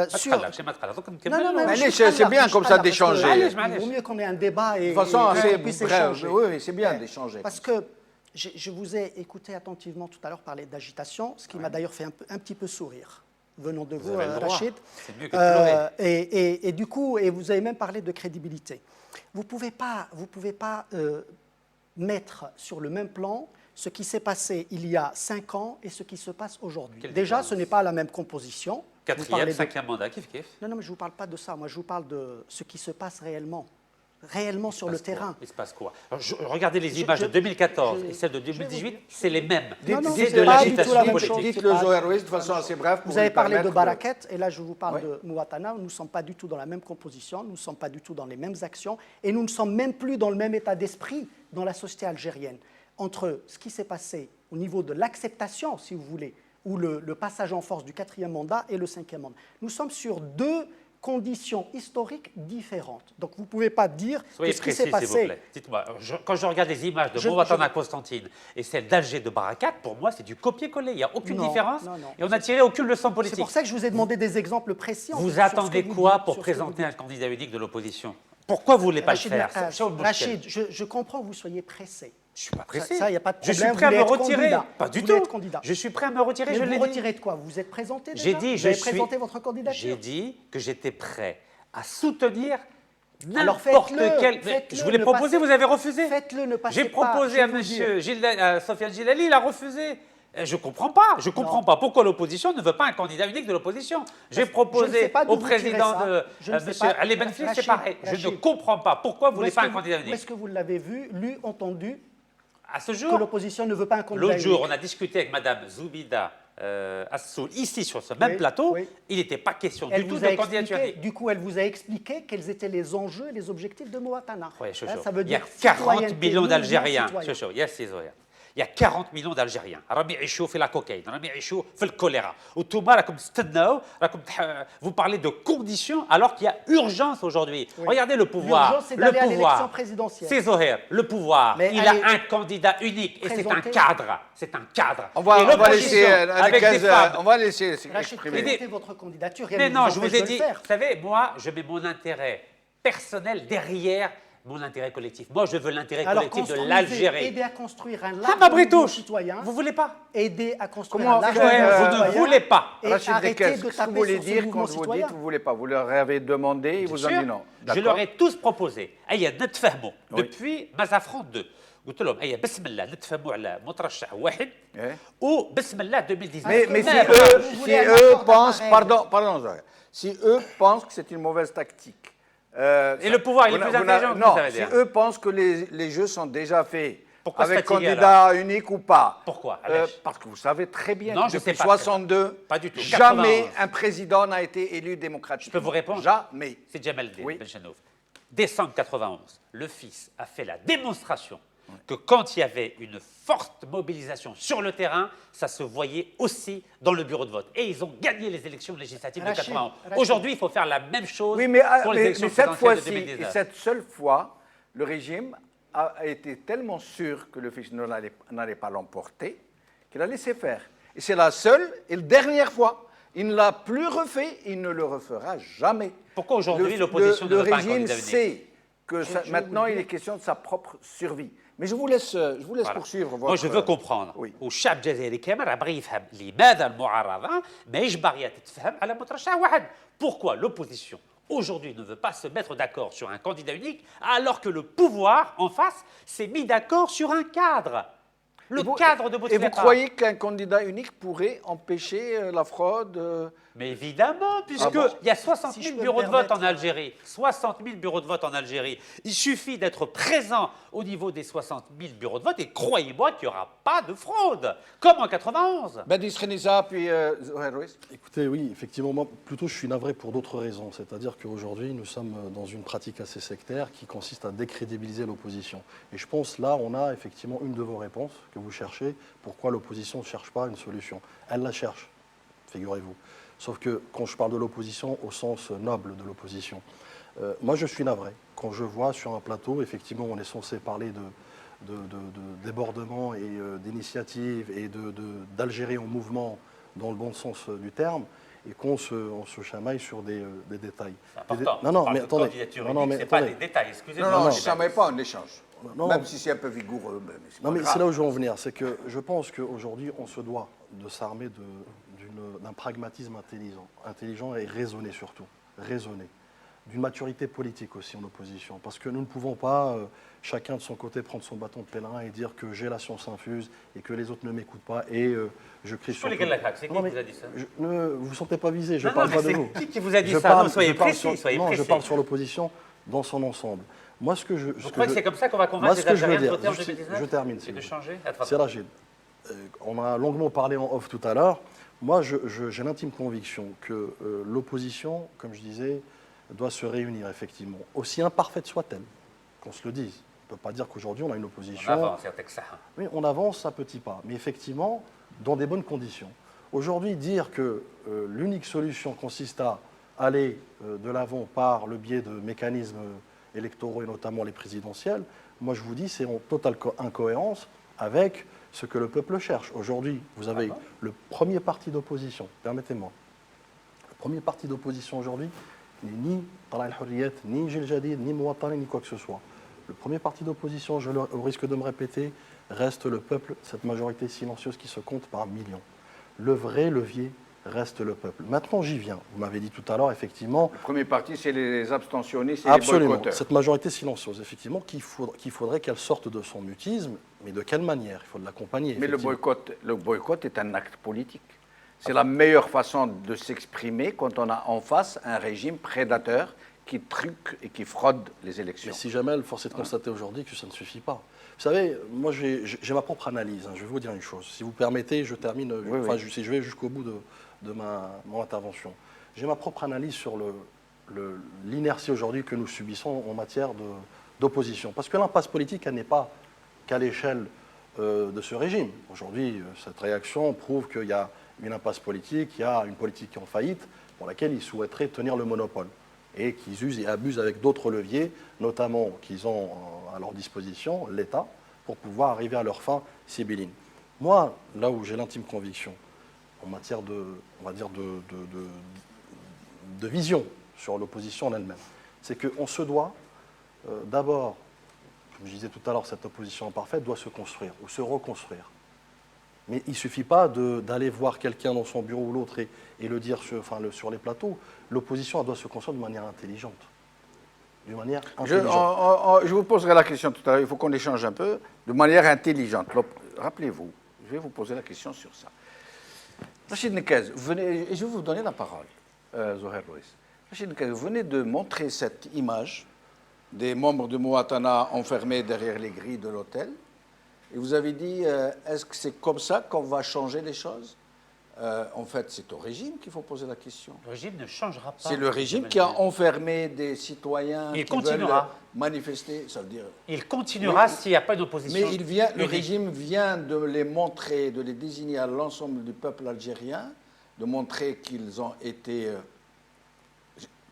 C'est bien comme ça d'échanger. Il vaut mieux qu'on ait un débat et de façon assez puisse brève. échanger. Oui, c'est bien d'échanger. Parce que je vous ai écouté attentivement tout à l'heure parler d'agitation, ce qui m'a d'ailleurs fait un petit peu sourire, venant de vous, Rachid. C'est mieux que de pleurer. Et du coup, et vous avez même parlé de crédibilité. Vous ne pouvez pas mettre sur le même plan ce qui s'est passé il y a 5 ans et ce qui se passe aujourd'hui. Déjà, ce n'est pas la même composition. 4e, 5e mandat, kiff. Non, mais je ne vous parle pas de ça. Moi, je vous parle de ce qui se passe réellement. réellement sur le terrain. Il se passe quoi? Regardez les images de 2014 et celles de 2018, c'est les mêmes. Non, non, C'est c'est de pas du tout l'agitation la même politique. chose. Dites-le, Zohar Rouiz, de façon assez brève. pour Vous avez lui parlé de permettre Barakat, et là je vous parle Oui. de Mouatana. Nous ne sommes pas du tout dans la même composition, nous ne sommes pas du tout dans les mêmes actions, et nous ne sommes même plus dans le même état d'esprit dans la société algérienne. Entre ce qui s'est passé au niveau de l'acceptation, si vous voulez, ou le passage en force du 4e mandat et le 5e mandat. Nous sommes sur deux conditions historiques différentes. Donc vous ne pouvez pas dire Soyez que ce qui s'est précis, s'il vous passé... plaît. Dites-moi, quand je regarde les images de Mouatana Constantine et celles d'Alger de Barakat, pour moi, c'est du copier-coller. Il n'y a aucune Non, différence non, non. et on n'a tiré aucune leçon C'est politique. pour ça que je vous ai demandé des exemples précis. en fait, Vous sur ce que attendez vous quoi dites, pour sur ce que vous présenter dites. un candidat unique de l'opposition? Pourquoi vous ne voulez pas Rachid le faire? Merkaz, C'est au bout de Rachid, quel- je comprends que vous soyez pressé. Je ne suis pas Ça, pressé. il n'y a pas de Je problème. suis prêt à vous me voulez être retirer. candidat. Pas du Vous voulez tout. être candidat. Je suis prêt à me retirer, Mais je vous l'ai dit. retirez de quoi? Vous êtes présenté déjà? J'ai dit, Vous avez présenté votre candidature? J'ai dit que j'étais prêt à soutenir Alors n'importe faites-le, quel. faites-le, je voulais ne proposer, passez- vous avez refusé. Faites-le, ne passez J'ai pas, proposé je à vais vous monsieur Sofiane Gilali, il a refusé. Je ne comprends pas. Je comprends pas pourquoi l'opposition ne veut pas un candidat unique de l'opposition. J'ai je ne sais proposé pas d'où au vous tirez président ça. de Je ne sais monsieur pas. Ali Benfli, c'est Rachid, pareil. Je ne Rachid. comprends pas pourquoi vous ne Où voulez est-ce pas que un vous- candidat Où est-ce unique. que vous l'avez vu, lu, entendu, À ce que jour, l'opposition ne veut pas un candidat l'autre jour, unique? on a discuté avec Madame Zoubida Assoul, ici sur ce même Oui, plateau. oui. Il n'était pas question Elle du tout vous de a candidature expliqué, unique. du coup, elle vous a expliqué quels étaient les enjeux et les objectifs de Mouatana. Ouais, chaud, Hein, chaud. ça veut Il y a dire 40 citoyenneté, millions mouvement d'Algériens. citoyen. Chaud, chaud. Yes, c'est vrai. Il y a 40 millions d'Algériens. راهم يعيشوا في la cocaïne, راهم يعيشوا في الكوليرا. وانتوما راكم تستناو، vous parlez de conditions alors qu'il y a urgence aujourd'hui. Oui. Regardez le pouvoir. L'urgence, c'est Le d'aller à l'élection pouvoir. présidentielle. C'est Zoher. Le pouvoir. Mais il allez, a un candidat unique et c'est un présentez- cadre. C'est un cadre. On va Et l'opposition, laisser avec des Alekaz, femmes. on va laisser Rachid, exprimer. présentez votre candidature. rien Mais ne non, je empêche vous ai de le dit, faire. vous savez, moi, je mets mon intérêt personnel derrière mon intérêt collectif. Moi, je veux l'intérêt Alors, collectif de construisez, l'Algérie. aidez à construire un Ah, large ma mouvement britouche, citoyen. vous voulez pas? Aider à construire Comment un large faire, mouvement vous ne citoyen voulez pas. et Rachid arrêtez Dekes, de qu'est-ce que vous taper voulez sur ce dire mouvement quand vous citoyen. dites vous ne voulez pas? Vous leur avez demandé, ils vous ont Sûr, dit non. je D'accord. leur ai tous proposé. أي نتفاهموا Oui. depuis Mazafran 2. قلت لهم أي بسم الله نتفاهموا على مترشح واحد Ouais. وبسم الله 2019. Mais si Mais eux, vous si voulez un eux accord pensent, d'appareil. pardon, Zohar, si eux pensent que c'est une mauvaise tactique. Et le pouvoir, il est vous plus n'a- vous n'a- intelligent que Non, vous, ça veut si dire. eux pensent que les jeux sont déjà faits, Pourquoi se avec fatiguer, candidat unique ou pas. Pourquoi, Alech Parce que vous savez très bien Non, que je depuis sais pas. 62, Pas du tout. jamais 91. un président n'a été élu démocratiquement. Je peux vous répondre? Jamais. C'est Jamal Oui. Benchenouf. Décembre 91, le fils a fait la démonstration que quand il y avait une forte mobilisation sur le terrain, ça se voyait aussi dans le bureau de vote. Et ils ont gagné les élections législatives de Rachid, 91. Rachid. Aujourd'hui, il faut faire la même chose Oui, mais, pour les élections mais cette présidentielles de fois-ci, et 2019. cette seule fois, le régime a été tellement sûr que le fils n'allait pas l'emporter qu'il a laissé faire. Et c'est la seule et la dernière fois. Il ne l'a plus refait, il ne le refera jamais. Pourquoi aujourd'hui Le- l'opposition ne le veut pas un régime candidat unique? sait que je vais maintenant vous il dire. est question de sa propre survie. Mais je vous laisse Voilà. poursuivre votre... Moi, je veux comprendre. Oui. والشعب الجزائري كامل راه باغي يفهم لماذا المعارضه ماهيش باغيه تتفهم على مترشح واحد. Pourquoi l'opposition aujourd'hui ne veut pas se mettre d'accord sur un candidat unique alors que le pouvoir en face s'est mis d'accord sur un cadre. Le Et vous- cadre de Et vous Bouteflika. croyez qu'un candidat unique pourrait empêcher la fraude Mais évidemment, puisque bon il y a 60 Si 000 je peux bureaux me de vote en permettre, Algérie. 60 000 bureaux de vote en Algérie. Il suffit d'être présent au niveau des 60 000 bureaux de vote et croyez-moi qu'il n'y aura pas de fraude, comme en 91. Badi Srenissa, puis Zoher Rouiz. Écoutez, oui, effectivement, moi, plutôt je suis navré pour d'autres raisons. C'est-à-dire qu'aujourd'hui, nous sommes dans une pratique assez sectaire qui consiste à décrédibiliser l'opposition. Et je pense, là, on a effectivement une de vos réponses que vous cherchez. Pourquoi l'opposition ne cherche pas une solution? Elle la cherche, figurez-vous. Sauf que quand je parle de l'opposition au sens noble de l'opposition, moi je suis navré. Quand je vois sur un plateau, effectivement, on est censé parler de débordement et d'initiative et d'Algérie en mouvement dans le bon sens du terme, et qu'on se chamaille sur des détails. C'est important. Non, non, On parle mais de attendez. candidature Non, non, unique, mais c'est pas attendez. des détails, excusez-moi. Non, non, non. je ne savais pas un échange. Non. Même si c'est un peu vigoureux. Mais c'est pas Non, mais grave. c'est là où je veux en venir. C'est que je pense qu'aujourd'hui, on se doit de s'armer d'un pragmatisme intelligent et raisonné surtout. Raisonné. D'une maturité politique aussi en opposition. Parce que nous ne pouvons pas, chacun de son côté, prendre son bâton de pèlerin et dire que j'ai la science infuse et que les autres ne m'écoute pas et je crie sur C'est tout. qui Non, mais vous a dit ça? Ne vous sentez pas visé, je Non, parle non, pas mais de vous. c'est qui vous a dit Je ça? parle- Non, soyez je parle précis, sur- soyez non, précis. je parle sur l'opposition. dans son ensemble. Moi, ce que je, Vous croyez que c'est comme ça qu'on va moi, convaincre ce les que je veux Algériens de dire, voter en 2019 je termine, et s'il de vous plaît. changer? C'est Rachid. On a longuement parlé en off tout à l'heure. Moi, j'ai l'intime conviction que l'opposition, comme je disais, doit se réunir, effectivement. Aussi imparfaite soit-elle, qu'on se le dise. On ne peut pas dire qu'aujourd'hui, on a une opposition... On avance, c'est que ça. Oui, on avance à petits pas, mais effectivement, dans des bonnes conditions. Aujourd'hui, dire que l'unique solution consiste à aller de l'avant par le biais de mécanismes électoraux, et notamment les présidentielles, moi, je vous dis, c'est en totale incohérence avec ce que le peuple cherche. Aujourd'hui, vous avez le premier parti d'opposition, permettez-moi. Le premier parti d'opposition aujourd'hui n'est ni Tala al-Hurriyat, ni Jil Jadid, ni Mouattani, ni quoi que ce soit. Le premier parti d'opposition, au risque de me répéter, reste le peuple, cette majorité silencieuse qui se compte par millions. Le vrai levier reste le peuple. Maintenant, j'y viens. Vous m'avez dit tout à l'heure, effectivement... Le premier parti, c'est les abstentionnistes et absolument, les boycotteurs. cette majorité silencieuse, effectivement, qu'il faudrait qu'elle sorte de son mutisme, mais de quelle manière? Il faut l'accompagner. Mais le boycott est un acte politique. C'est la meilleure façon de s'exprimer quand on a en face un régime prédateur qui truque et qui fraude les élections. Mais si jamais, force est de constater aujourd'hui que ça ne suffit pas. Vous savez, moi j'ai ma propre analyse. Je vais vous dire une chose. Si vous permettez, je termine, je vais jusqu'au bout de mon intervention. J'ai ma propre analyse sur l'inertie aujourd'hui que nous subissons en matière d'opposition. Parce que l'impasse politique, elle n'est pas qu'à l'échelle de ce régime. Aujourd'hui, cette réaction prouve qu'il y a une impasse politique, il y a une politique en faillite pour laquelle ils souhaiteraient tenir le monopole et qu'ils usent et abusent avec d'autres leviers, notamment qu'ils ont à leur disposition, l'État, pour pouvoir arriver à leur fin sibylline. Moi, là où j'ai l'intime conviction, en matière de vision sur l'opposition en elle-même, c'est qu'on se doit d'abord, comme je disais tout à l'heure, cette opposition imparfaite doit se construire ou se reconstruire. Mais il ne suffit pas d'aller voir quelqu'un dans son bureau ou l'autre et le dire sur les plateaux. L'opposition doit se construire de manière intelligente. Je vous poserai la question tout à l'heure, il faut qu'on échange un peu, de manière intelligente. Rappelez-vous, je vais vous poser la question sur ça. Rachid Nekez, venez, et je vais vous donner la parole, Zoher Louis. Rachid Nekez, vous venez de montrer cette image des membres de Mouattana enfermés derrière les grilles de l'hôtel. Et vous avez dit, est-ce que c'est comme ça qu'on va changer les choses? En fait, c'est au régime qu'il faut poser la question. Le régime ne changera pas. C'est le régime qui a enfermé des citoyens qui veulent manifester. Ça veut dire... Il continuera s'il n'y a pas d'opposition. Mais le régime vient de les montrer, de les désigner à l'ensemble du peuple algérien, de montrer qu'ils ont été,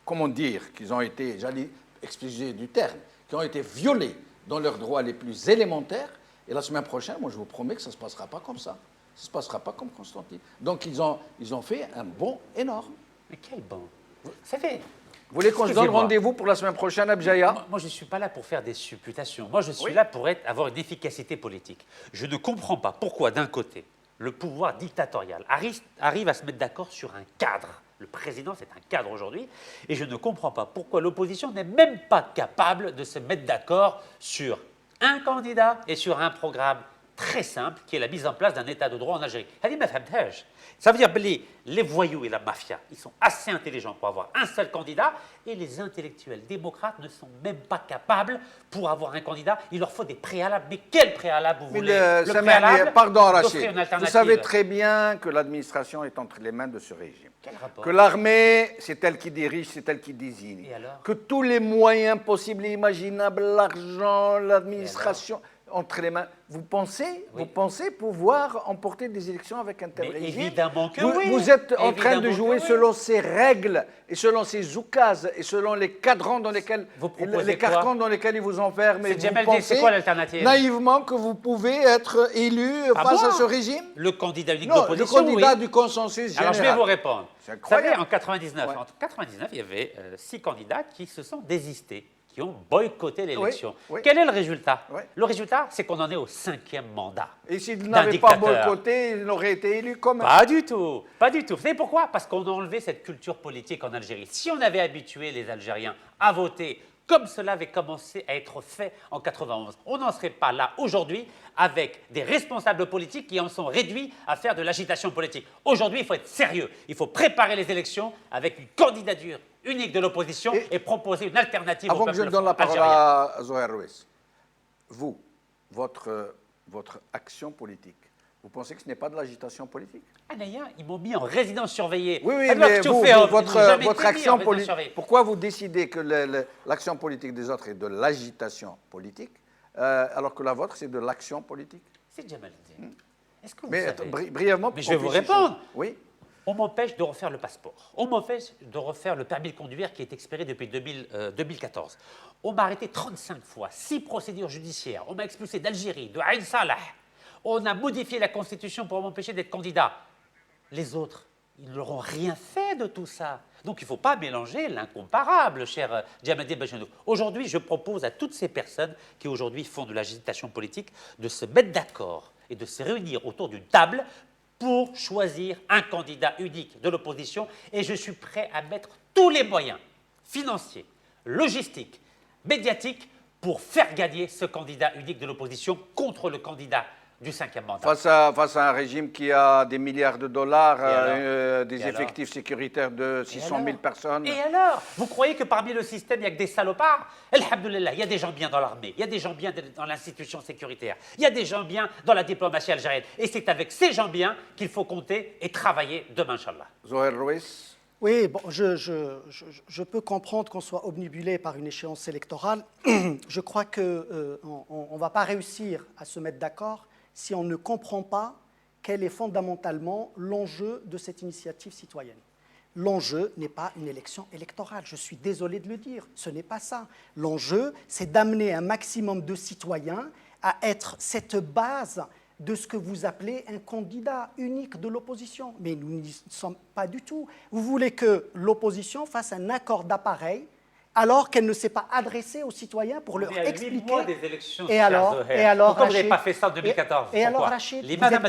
comment dire, qu'ils ont été, j'allais excuser du terme, qui ont été violés dans leurs droits les plus élémentaires. Et la semaine prochaine, moi je vous promets que ça ne se passera pas comme ça. Ça ne se passera pas comme Constantine. Donc ils ont fait un bond énorme. Mais quel bond? Ça fait... Vous voulez qu'on se donne rendez-vous pour la semaine prochaine à Bjaïa? Moi, je ne suis pas là pour faire des supputations. Moi, je suis là pour avoir une efficacité politique. Je ne comprends pas pourquoi, d'un côté, le pouvoir dictatorial arrive à se mettre d'accord sur un cadre. Le président, c'est un cadre aujourd'hui. Et je ne comprends pas pourquoi l'opposition n'est même pas capable de se mettre d'accord sur un candidat et sur un programme très simple qui est la mise en place d'un état de droit en Algérie. Ça veut dire que les voyous et la mafia, ils sont assez intelligents pour avoir un seul candidat et les intellectuels démocrates ne sont même pas capables pour avoir un candidat. Il leur faut des préalables. Mais quel préalable vous voulez? Le préalable, pardon Rachid, vous savez très bien que l'administration est entre les mains de ce régime. Quel rapport? Que l'armée, c'est elle qui dirige, c'est elle qui désigne. Et alors? Que tous les moyens possibles et imaginables, l'argent, l'administration... entre les mains. Vous pensez pouvoir emporter des élections avec un tel régime? Évidemment que vous êtes en train de jouer selon ces règles et selon ces oukases et selon les cadrans dans lesquels carcans dans lesquels ils vous enferment. Et vous pensez, c'est quoi l'alternative? Naïvement que vous pouvez être élu face à ce régime? Le candidat unique Non, d'opposition, le candidat du consensus général. Alors je vais vous répondre. C'est Vous savez, incroyable. en 99, il y avait 6 candidats qui se sont désistés, qui ont boycotté l'élection. Quel est le résultat? Le résultat, c'est qu'on en est au 5e mandat. Et s'il n'avait pas boycotté, il aurait été élu comme... Pas du tout, pas du tout. Vous savez pourquoi? Parce qu'on a enlevé cette culture politique en Algérie. Si on avait habitué les Algériens à voter comme cela avait commencé à être fait en 91, on n'en serait pas là aujourd'hui avec des responsables politiques qui en sont réduits à faire de l'agitation politique. Aujourd'hui, il faut être sérieux. Il faut préparer les élections avec une candidature unique de l'opposition et proposer une alternative au Avant peuple que je donne la parole algérien. à Zoher Roues, vous, votre action politique, vous pensez que ce n'est pas de l'agitation politique? Anaya, ils m'ont mis en résidence surveillée. Oui, oui, Alors mais que tu vous, fais, vous, ils n'ont jamais votre été mis en action résidence politique, surveillée. pourquoi vous décidez que l'action politique des autres est de l'agitation politique, alors que la vôtre, c'est de l'action politique? C'est Djamaluddin. Est-ce que vous Mais savez brièvement, pour Mais je qu'on vais vous puisse échanger. répondre. Oui. On m'empêche de refaire le passeport. On m'empêche de refaire le permis de conduire qui est expiré depuis 2014. On m'a arrêté 35 fois, 6 procédures judiciaires. On m'a expulsé d'Algérie, de Ain Salah. On a modifié la Constitution pour m'empêcher d'être candidat. Les autres, ils n'auront rien fait de tout ça. Donc il ne faut pas mélanger l'incomparable, cher Djamadi Bachenou. Aujourd'hui, je propose à toutes ces personnes qui aujourd'hui font de l'agitation politique de se mettre d'accord et de se réunir autour d'une table pour choisir un candidat unique de l'opposition. Et je suis prêt à mettre tous les moyens financiers, logistiques, médiatiques pour faire gagner ce candidat unique de l'opposition contre le candidat du 5e mandat. Face à un régime qui a des milliards de dollars, des Et alors effectifs sécuritaires de 600 000 personnes. Et alors? Vous croyez que parmi le système, il n'y a que des salopards? Alhamdoulilah, il y a des gens bien dans l'armée, il y a des gens bien dans l'institution sécuritaire, il y a des gens bien dans la diplomatie algérienne. Et c'est avec ces gens bien qu'il faut compter et travailler demain, Inch'Allah. Zoher Roues. Oui, bon, je peux comprendre qu'on soit obnubilé par une échéance électorale. Je crois qu'on ne va pas réussir à se mettre d'accord si on ne comprend pas quel est fondamentalement l'enjeu de cette initiative citoyenne. L'enjeu n'est pas une élection électorale, je suis désolé de le dire, ce n'est pas ça. L'enjeu, c'est d'amener un maximum de citoyens à être cette base de ce que vous appelez un candidat unique de l'opposition. Mais nous n'y sommes pas du tout. Vous voulez que l'opposition fasse un accord d'appareil alors qu'elle ne s'est pas adressée aux citoyens pour leur expliquer. 8 mois des élections, Et alors, pourquoi vous n'avez Rachid, pas fait ça en 2014? et alors, Pourquoi? Rachid, Les madames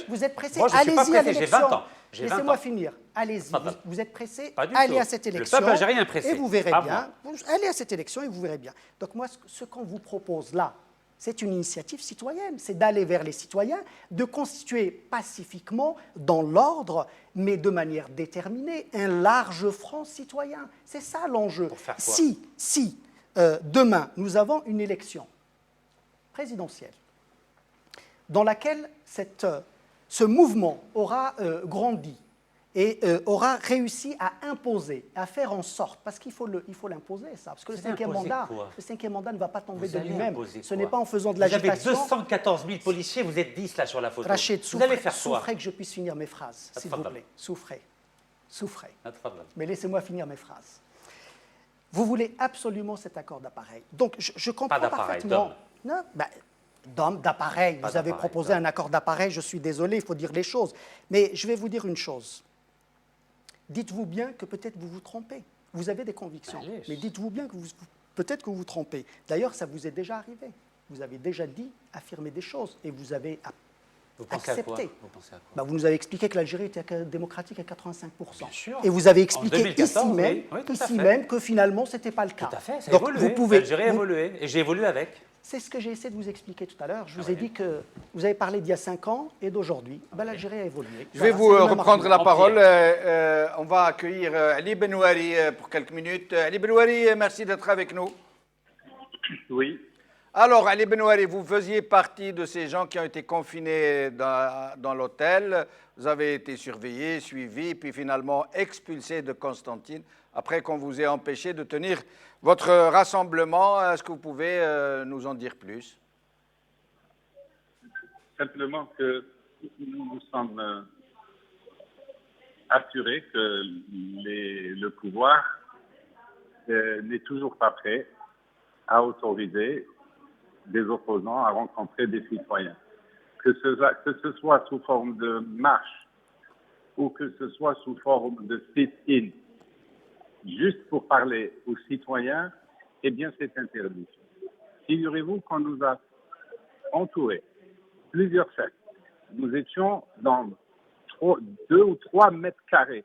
vous êtes pressé, Moi, je ne suis pas allez-y à pressé, j'ai l'élection. 20 ans. J'ai 20 Laissez-moi ans. finir. Allez-y, Pardon. vous êtes pressé, Pas du allez tout. à cette Le élection. peuple algérien est pressé, Et vous verrez pas bien. Allez à cette élection et vous verrez bien. Donc moi, ce qu'on vous propose là, c'est une initiative citoyenne, c'est d'aller vers les citoyens, de constituer pacifiquement, dans l'ordre, mais de manière déterminée, un large front citoyen. C'est ça l'enjeu. Pour faire quoi? Si demain, nous avons une élection présidentielle dans laquelle ce mouvement aura grandi et aura réussi à imposer, à faire en sorte, parce qu'il faut l'imposer, ça, parce que le Vous cinquième imposez mandat, quoi? le cinquième mandat ne va pas tomber Vous de allez lui-même. imposer Ce quoi? n'est pas en faisant de Vous avez l'agitation. 214 000 policiers, vous êtes 10 là sur la photo. Rachid, vous allez faire quoi? souffrez que je puisse finir mes phrases, s'il vous Tfadal. plaît. Souffrez. Tfadal. Mais laissez-moi finir mes phrases. Vous voulez absolument cet accord d'appareil. Donc, je comprends Pas d'appareil, parfaitement. Non, d'homme, d'appareil. Pas Vous avez d'appareil, proposé d'homme. un accord d'appareil, je suis désolé, il faut dire les choses. Mais je vais vous dire une chose. Dites-vous bien que peut-être vous vous trompez. Vous avez des convictions, Allez. mais dites-vous bien que peut-être que vous vous trompez. D'ailleurs, ça vous est déjà arrivé. Vous avez déjà dit, affirmé des choses, et vous avez Vous pensez à quoi? accepté. Vous pensez à quoi? Vous nous avez expliqué que l'Algérie était démocratique à 85%. Bien sûr. Et vous avez En expliqué 2014, ici même, oui. Oui, tout à fait. que finalement, ce n'était pas le cas. Tout à fait, ça a Donc, évolué. vous pouvez, L'Algérie a évolué, et j'ai évolué avec. c'est ce que j'ai essayé de vous expliquer tout à l'heure. Je vous Ah ai oui. dit que vous avez parlé d'il y a 5 ans et d'aujourd'hui. L'Algérie a évolué. Je vais Voilà, vous c'est le même reprendre la argument. parole. On va accueillir Ali Benouari pour quelques minutes. Ali Benouari, merci d'être avec nous. Oui, Alors, Ali Benouari, vous faisiez partie de ces gens qui ont été confinés dans l'hôtel. Vous avez été surveillé, suivi, puis finalement expulsé de Constantine après qu'on vous ait empêché de tenir votre rassemblement. Est-ce que vous pouvez nous en dire plus? simplement que nous nous sommes assurés que le pouvoir n'est toujours pas prêt à autoriser des opposants à rencontrer des citoyens. Que ce soit sous forme de marche ou que ce soit sous forme de sit-in, juste pour parler aux citoyens, eh bien c'est interdit. Figurez-vous qu'on nous a entourés, plusieurs sectes. Nous étions dans 2 ou 3 mètres carrés,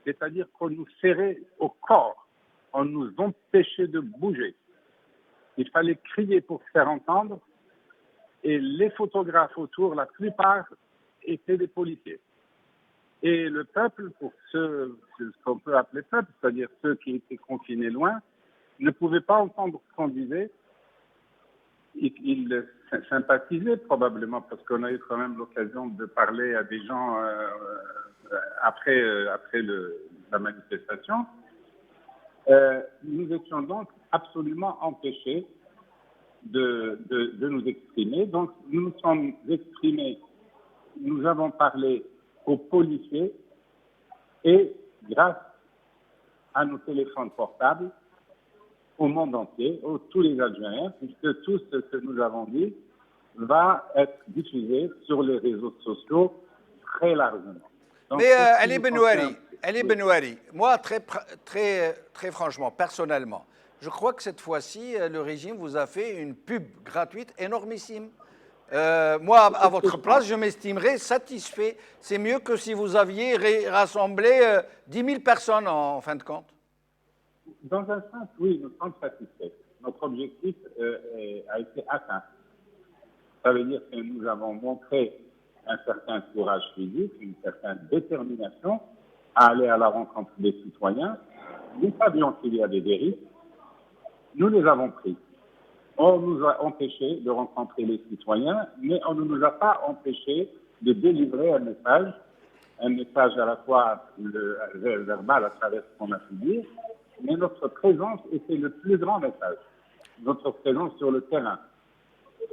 c'est-à-dire qu'on nous serrait au corps, on nous empêchait de bouger. Il fallait crier pour se faire entendre et les photographes autour, la plupart étaient des policiers. Et le peuple, pour ce qu'on peut appeler peuple, c'est-à-dire ceux qui étaient confinés loin, ne pouvaient pas entendre ce qu'on disait. Ils sympathisaient probablement, parce qu'on a eu quand même l'occasion de parler à des gens après la manifestation. Nous étions donc absolument empêchés de nous exprimer. Donc, nous nous sommes exprimés, nous avons parlé aux policiers et, grâce à nos téléphones portables, au monde entier, tous les Algériens, puisque tout ce que nous avons dit va être diffusé sur les réseaux sociaux très largement. Donc, Mais Ali Benouari, moi, très franchement, personnellement, je crois que cette fois-ci, le régime vous a fait une pub gratuite énormissime. Moi, à votre place, je m'estimerais satisfait. C'est mieux que si vous aviez rassemblé 10 000 personnes en fin de compte. Dans un sens, oui, nous sommes satisfaits. Notre objectif a été atteint. Ça veut dire que nous avons montré un certain courage physique, une certaine détermination à aller à la rencontre des citoyens. Nous savions qu'il y a des dérives. Nous les avons pris. On nous a empêchés de rencontrer les citoyens, mais on ne nous a pas empêchés de délivrer un message à la fois verbal à travers ce qu'on a pu dire, mais notre présence était le plus grand message, notre présence sur le terrain.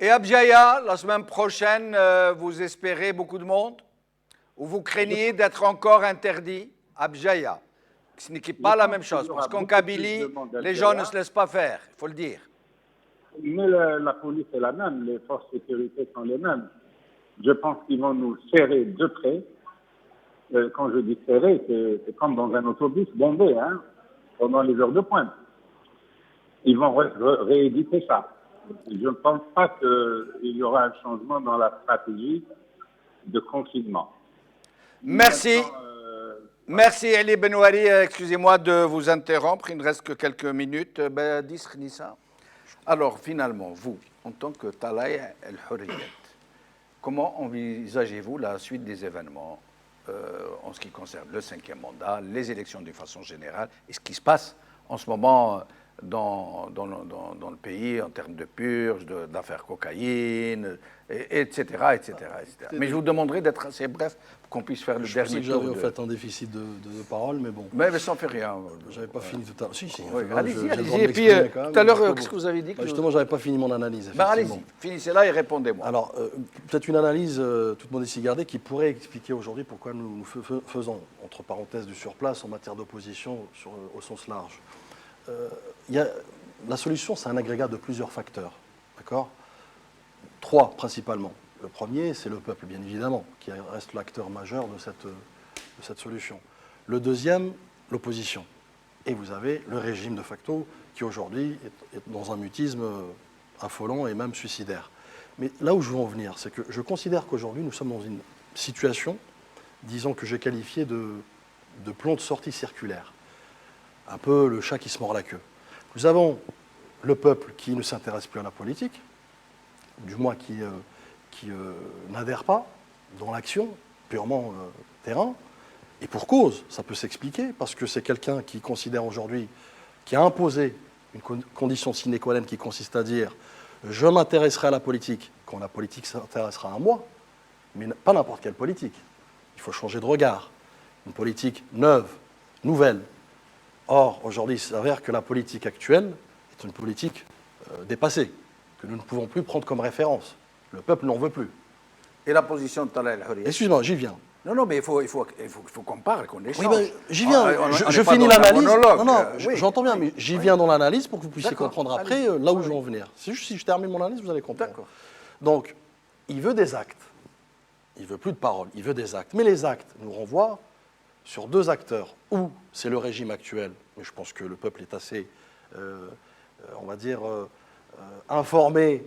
Et à Bjaïa, la semaine prochaine, vous espérez beaucoup de monde? Ou vous craignez d'être encore interdit à Bjaïa? Ce n'est pas la même chose, parce qu'en Kabylie, les gens ne se laissent pas faire, il faut le dire. Mais la police est la même, les forces de sécurité sont les mêmes. Je pense qu'ils vont nous serrer de près. Quand je dis serrer, c'est comme dans un autobus bombé, hein, pendant les heures de pointe. Ils vont rééditer ça. Je ne pense pas qu'il y aura un changement dans la stratégie de confinement. Merci. Merci Ali Benouari. Excusez-moi de vous interrompre, il ne reste que quelques minutes. Disr Nissa. Alors finalement, vous, en tant que Talay El Hurriyat, comment envisagez-vous la suite des événements en ce qui concerne le 5e mandat, les élections d'une façon générale et ce qui se passe en ce moment dans le pays en termes de purge, d'affaires cocaïne, etc., etc. Mais je vous demanderai d'être assez bref pour qu'on puisse faire le dernier tour. J'avais en fait un déficit de parole, mais bon. Mais ça ne fait rien. J'avais pas fini tout à l'heure. Si, oui, allez-y. Et puis, tout à l'heure, qu'est-ce que vous avez dit justement, j'avais pas fini mon analyse. Allez-y, finissez-la et répondez-moi. Alors, peut-être une analyse, toute modestie gardée, qui pourrait expliquer aujourd'hui pourquoi nous faisons, entre parenthèses, du surplace en matière d'opposition au sens large. La solution, c'est un agrégat de plusieurs facteurs, d'accord ? 3 principalement. Le premier, c'est le peuple, bien évidemment, qui reste l'acteur majeur de cette solution. Le deuxième, l'opposition. Et vous avez le régime de facto, qui aujourd'hui est dans un mutisme affolant et même suicidaire. Mais là où je veux en venir, c'est que je considère qu'aujourd'hui, nous sommes dans une situation, disons que j'ai qualifié de plan de sortie circulaire. Un peu le chat qui se mord la queue. Nous avons le peuple qui ne s'intéresse plus à la politique, du moins qui n'adhère pas dans l'action purement terrain, et pour cause, ça peut s'expliquer, parce que c'est quelqu'un qui considère aujourd'hui, qui a imposé une condition sine qua non qui consiste à dire « je m'intéresserai à la politique quand la politique s'intéressera à moi », mais pas n'importe quelle politique. Il faut changer de regard. Une politique neuve, nouvelle. Or, aujourd'hui, il s'avère que la politique actuelle est une politique dépassée, que nous ne pouvons plus prendre comme référence. Le peuple n'en veut plus. Et la position de Talay El Hurriyat? Excuse-moi, j'y viens. Non, mais il faut qu'on parle, qu'on échange. Oui, j'y viens. Je finis l'analyse. J'entends bien, mais j'y viens dans l'analyse pour que vous puissiez comprendre après là où je veux en venir. C'est juste si je termine mon analyse, vous allez comprendre. D'accord. Donc, il veut des actes. Il ne veut plus de paroles, il veut des actes. Mais les actes nous renvoient sur 2 acteurs. Ou c'est le régime actuel, mais je pense que le peuple est assez, on va dire, informé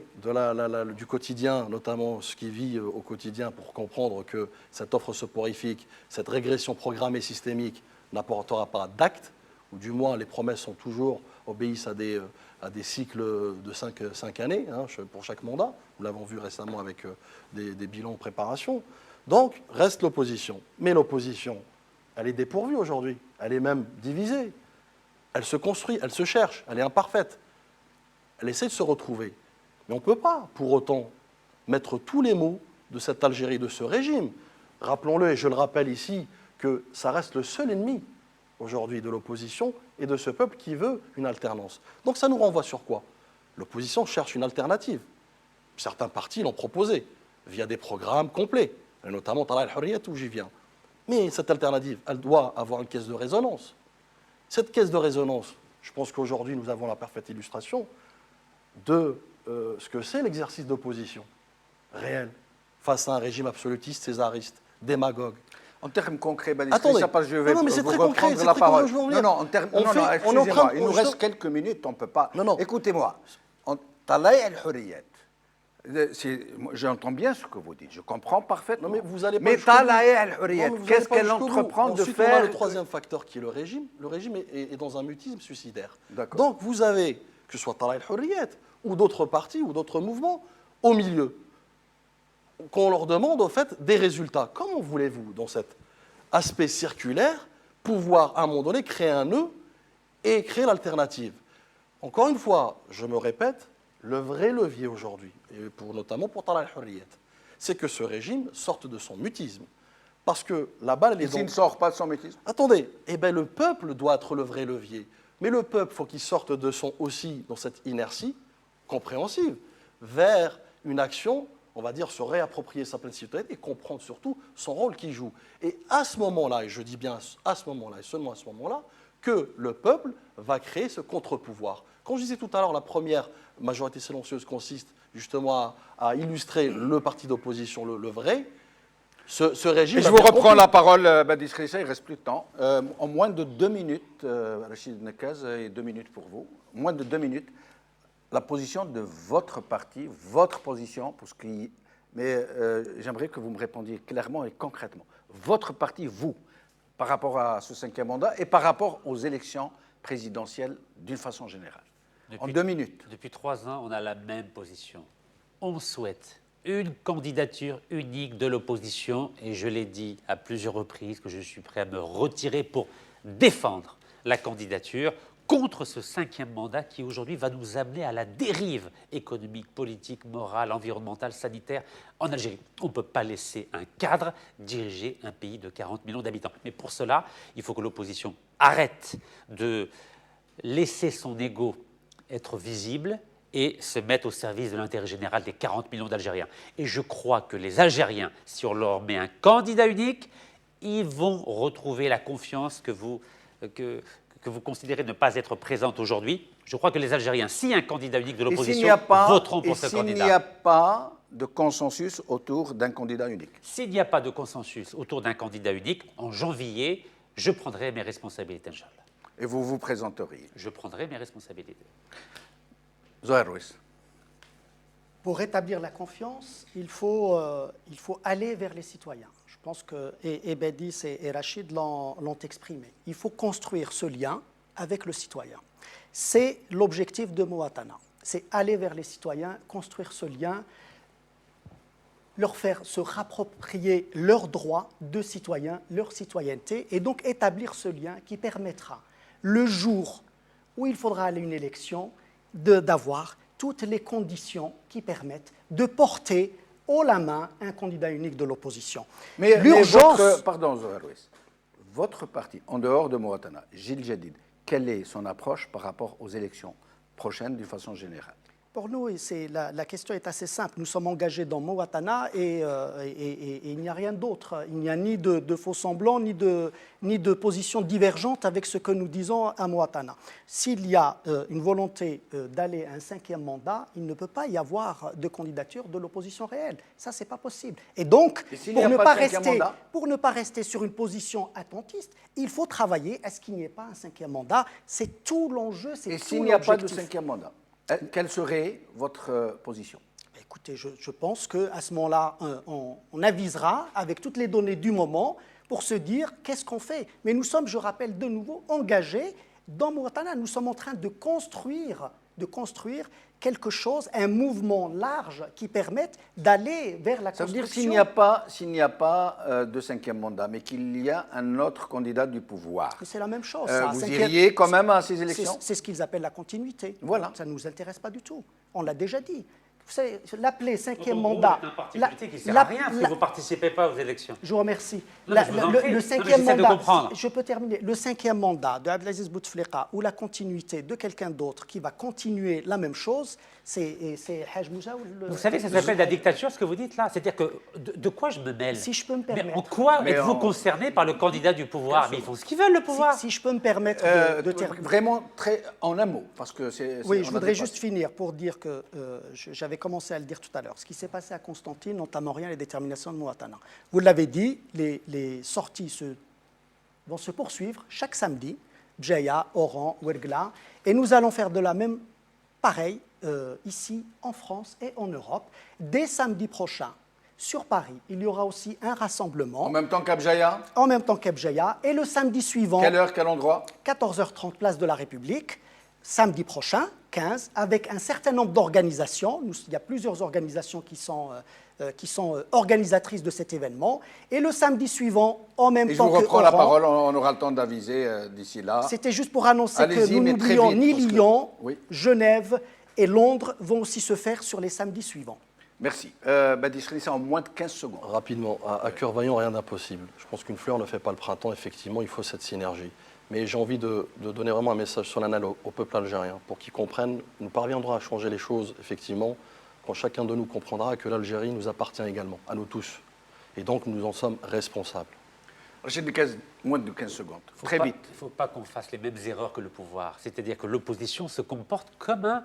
du quotidien, notamment ce qu'il vit au quotidien, pour comprendre que cette offre soporifique, cette régression programmée systémique n'apportera pas d'actes, ou du moins les promesses sont toujours obéissent à des à des cycles de 5 années pour chaque mandat. Nous l'avons vu récemment avec des bilans en préparation. Donc, reste l'opposition. Mais l'opposition, elle est dépourvue aujourd'hui. Elle est même divisée. Elle se construit, elle se cherche, elle est imparfaite. Elle essaie de se retrouver. Mais on ne peut pas, pour autant, mettre tous les maux de cette Algérie, de ce régime. Rappelons-le, et je le rappelle ici, que ça reste le seul ennemi aujourd'hui de l'opposition et de ce peuple qui veut une alternance. Donc ça nous renvoie sur quoi? L'opposition cherche une alternative. Certains partis l'ont proposé via des programmes complets, et notamment Tala el-Hurriyat où j'y viens. Mais cette alternative, elle doit avoir une caisse de résonance. Cette caisse de résonance, je pense qu'aujourd'hui nous avons la parfaite illustration de ce que c'est l'exercice d'opposition réel face à un régime absolutiste, césariste, démagogue. En termes concrets, Attendez, je vais non, mais c'est vous très concret, reprendre la parole. Non, non, excusez-moi, excusez-moi, il nous reste quelques minutes, on ne peut pas. Non, non. Écoutez-moi, Talay el-Hurriyat, j'entends bien ce que vous dites, je comprends parfaitement. Non, mais vous allez pas mais jusqu'au bout. Talay el-Hurriyat, qu'est-ce qu'elle entreprend de Ensuite, faire? on a le troisième facteur qui est le régime. Le régime est dans un mutisme suicidaire. D'accord. Donc vous avez, que ce soit Tala el-Hurriyat ou d'autres partis ou d'autres mouvements, au milieu, qu'on leur demande au fait des résultats. Comment voulez-vous, dans cet aspect circulaire, pouvoir à un moment donné créer un nœud et créer l'alternative? Encore une fois, je me répète, le vrai levier aujourd'hui, et notamment pour Tala el-Hurriyat, c'est que ce régime sorte de son mutisme. Parce que la balle, elle est S'il ne sort pas de son mutisme? Attendez, eh ben, le peuple doit être le vrai levier. Mais le peuple, il faut qu'il sorte de son aussi, dans cette inertie compréhensive, vers une action, on va dire, se réapproprier sa pleine citoyenneté et comprendre surtout son rôle qu'il joue. Et à ce moment-là, et je dis bien à ce moment-là, et seulement à ce moment-là, que le peuple va créer ce contre-pouvoir. Quand je disais tout à l'heure, la première majorité silencieuse consiste justement à illustrer le parti d'opposition, le vrai, ce régime... Et je vous reprends la parole, Badis Rissa, il ne reste plus de temps. En moins de 2 minutes, Rachid Nekaz, et 2 minutes pour vous, moins de 2 minutes, la position de votre parti, votre position, mais j'aimerais que vous me répondiez clairement et concrètement. Votre parti, vous, par rapport à ce 5e mandat et par rapport aux élections présidentielles d'une façon générale. En 2 minutes. Depuis 3 ans, on a la même position. On souhaite une candidature unique de l'opposition et je l'ai dit à plusieurs reprises que je suis prêt à me retirer pour défendre la candidature contre ce 5e mandat qui aujourd'hui va nous amener à la dérive économique, politique, morale, environnementale, sanitaire en Algérie. On ne peut pas laisser un cadre diriger un pays de 40 millions d'habitants. Mais pour cela, il faut que l'opposition arrête de laisser son ego être visible et se mettre au service de l'intérêt général des 40 millions d'Algériens. Et je crois que les Algériens, si on leur met un candidat unique, ils vont retrouver la confiance que vous considérez ne pas être présente aujourd'hui. Je crois que les Algériens, s'il y a un candidat unique de l'opposition, voteront pour ce candidat. S'il n'y a pas de consensus autour d'un candidat unique? S'il n'y a pas de consensus autour d'un candidat unique, en janvier, je prendrai mes responsabilités, Inch'Allah. Et vous vous présenteriez? Je prendrai mes responsabilités. Zohar Rouis. Pour rétablir la confiance, il faut aller vers les citoyens. Je pense que et Badis et Rachid l'ont exprimé. Il faut construire ce lien avec le citoyen. C'est l'objectif de Mouatana. C'est aller vers les citoyens, construire ce lien, leur faire se rapproprier leurs droits de citoyens, leur citoyenneté, et donc établir ce lien qui permettra, le jour où il faudra aller à une élection, d'avoir toutes les conditions qui permettent de porter haut la main un candidat unique de l'opposition. Mais l'urgence... Pardon, Zohar Rouis. Votre parti, en dehors de Mouatana, Gilles Jadid, quelle est son approche par rapport aux élections prochaines d'une façon générale? Pour nous, la question est assez simple. Nous sommes engagés dans Mouatana et il n'y a rien d'autre. Il n'y a ni de faux semblants, ni de position divergente avec ce que nous disons à Mouatana. S'il y a une volonté d'aller à un 5e mandat, il ne peut pas y avoir de candidature de l'opposition réelle. Ça, ce n'est pas possible. Et donc, pour ne pas rester sur une position attentiste, il faut travailler à ce qu'il n'y ait pas un 5e mandat. C'est tout l'enjeu, c'est tout l'objectif. Et s'il n'y a pas de 5e mandat, quelle serait votre position? Écoutez, je pense qu'à ce moment-là, on avisera avec toutes les données du moment pour se dire qu'est-ce qu'on fait. Mais nous sommes, je rappelle de nouveau, engagés dans Mouatana. Nous sommes en train de construire de construire quelque chose, un mouvement large qui permette d'aller vers la Ça veut construction. dire s'il n'y a pas de cinquième mandat, mais qu'il y a un autre candidat du pouvoir, C'est la même chose. ça. vous Cinquième- iriez quand même à ces élections? C'est ce qu'ils appellent la continuité. Voilà. Ça ne nous intéresse pas du tout. On l'a déjà dit. Vous savez, l'appeler cinquième En gros, mandat. c'est un parti la- politique qui ne sert la- à rien si la- vous ne participez pas aux élections. Je vous remercie. Non, mais je vous en prie. Le Non, cinquième mais j'essaie de mandat, comprendre. je peux terminer. Le cinquième mandat de Abdelaziz Bouteflika ou la continuité de quelqu'un d'autre qui va continuer la même chose, c'est Haj Moussa ou le- Vous savez, ça s'appelle la dictature, ce que vous dites là. C'est-à-dire que de quoi je me mêle? Si je peux me Mais permettre. en quoi Mais êtes-vous en- concerné par le candidat du pouvoir? Mais ils font ce qu'ils veulent, le pouvoir. Si je peux me permettre de terminer. Vraiment très en un mot, parce que Oui, on je a voudrais dépassé. juste finir pour dire que j'avais commencé à le dire tout à l'heure. Ce qui s'est passé à Constantine n'entame rien les déterminations de Mouattana. Vous l'avez dit, les sorties vont se poursuivre chaque samedi, Bjaya, Oran, Ouergla, et nous allons faire de la même pareil ici en France et en Europe. Dès samedi prochain, sur Paris, il y aura aussi un rassemblement En même temps qu'Abjaya, en même temps qu'Abjaya, et le samedi suivant, quelle heure, quel endroit? 14h30, place de la République, samedi prochain, 15, avec un certain nombre d'organisations. Il y a plusieurs organisations qui sont organisatrices de cet événement. Et le samedi suivant, en même Et je temps vous que reprends la Oran, parole, on aura le temps d'aviser d'ici là. c'était juste pour annoncer que Allez-y, nous mais très n'oublions vite, ni parce que- Lyon, Oui. Genève et Londres vont aussi se faire sur les samedis suivants. Merci. Badi Shrissa, en moins de 15 secondes. Rapidement, à cœur vaillant, rien d'impossible. Je pense qu'une fleur ne fait pas le printemps, effectivement, il faut cette synergie. Mais j'ai envie de donner vraiment un message solennel au peuple algérien pour qu'ils comprennent, nous parviendrons à changer les choses, effectivement, quand chacun de nous comprendra que l'Algérie nous appartient également, à nous tous. Et donc, nous en sommes responsables. Rachid Dekaz, moins de 15 secondes. Très vite. Il ne faut pas qu'on fasse les mêmes erreurs que le pouvoir. C'est-à-dire que l'opposition se comporte comme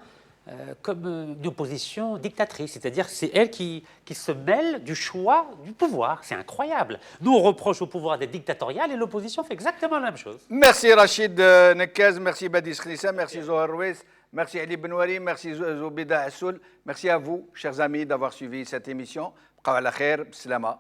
une opposition dictatrice. C'est-à-dire que c'est elle qui se mêle du choix du pouvoir. C'est incroyable. Nous, on reproche au pouvoir d'être dictatorial et l'opposition fait exactement la même chose. Merci Rachid Nekaz, merci Badi Shrissa, merci Zohar Rouez, merci Ali Benouari, merci Zoubida Assoul. Merci à vous, chers amis, d'avoir suivi cette émission. Bqaw ala khair, b'slama.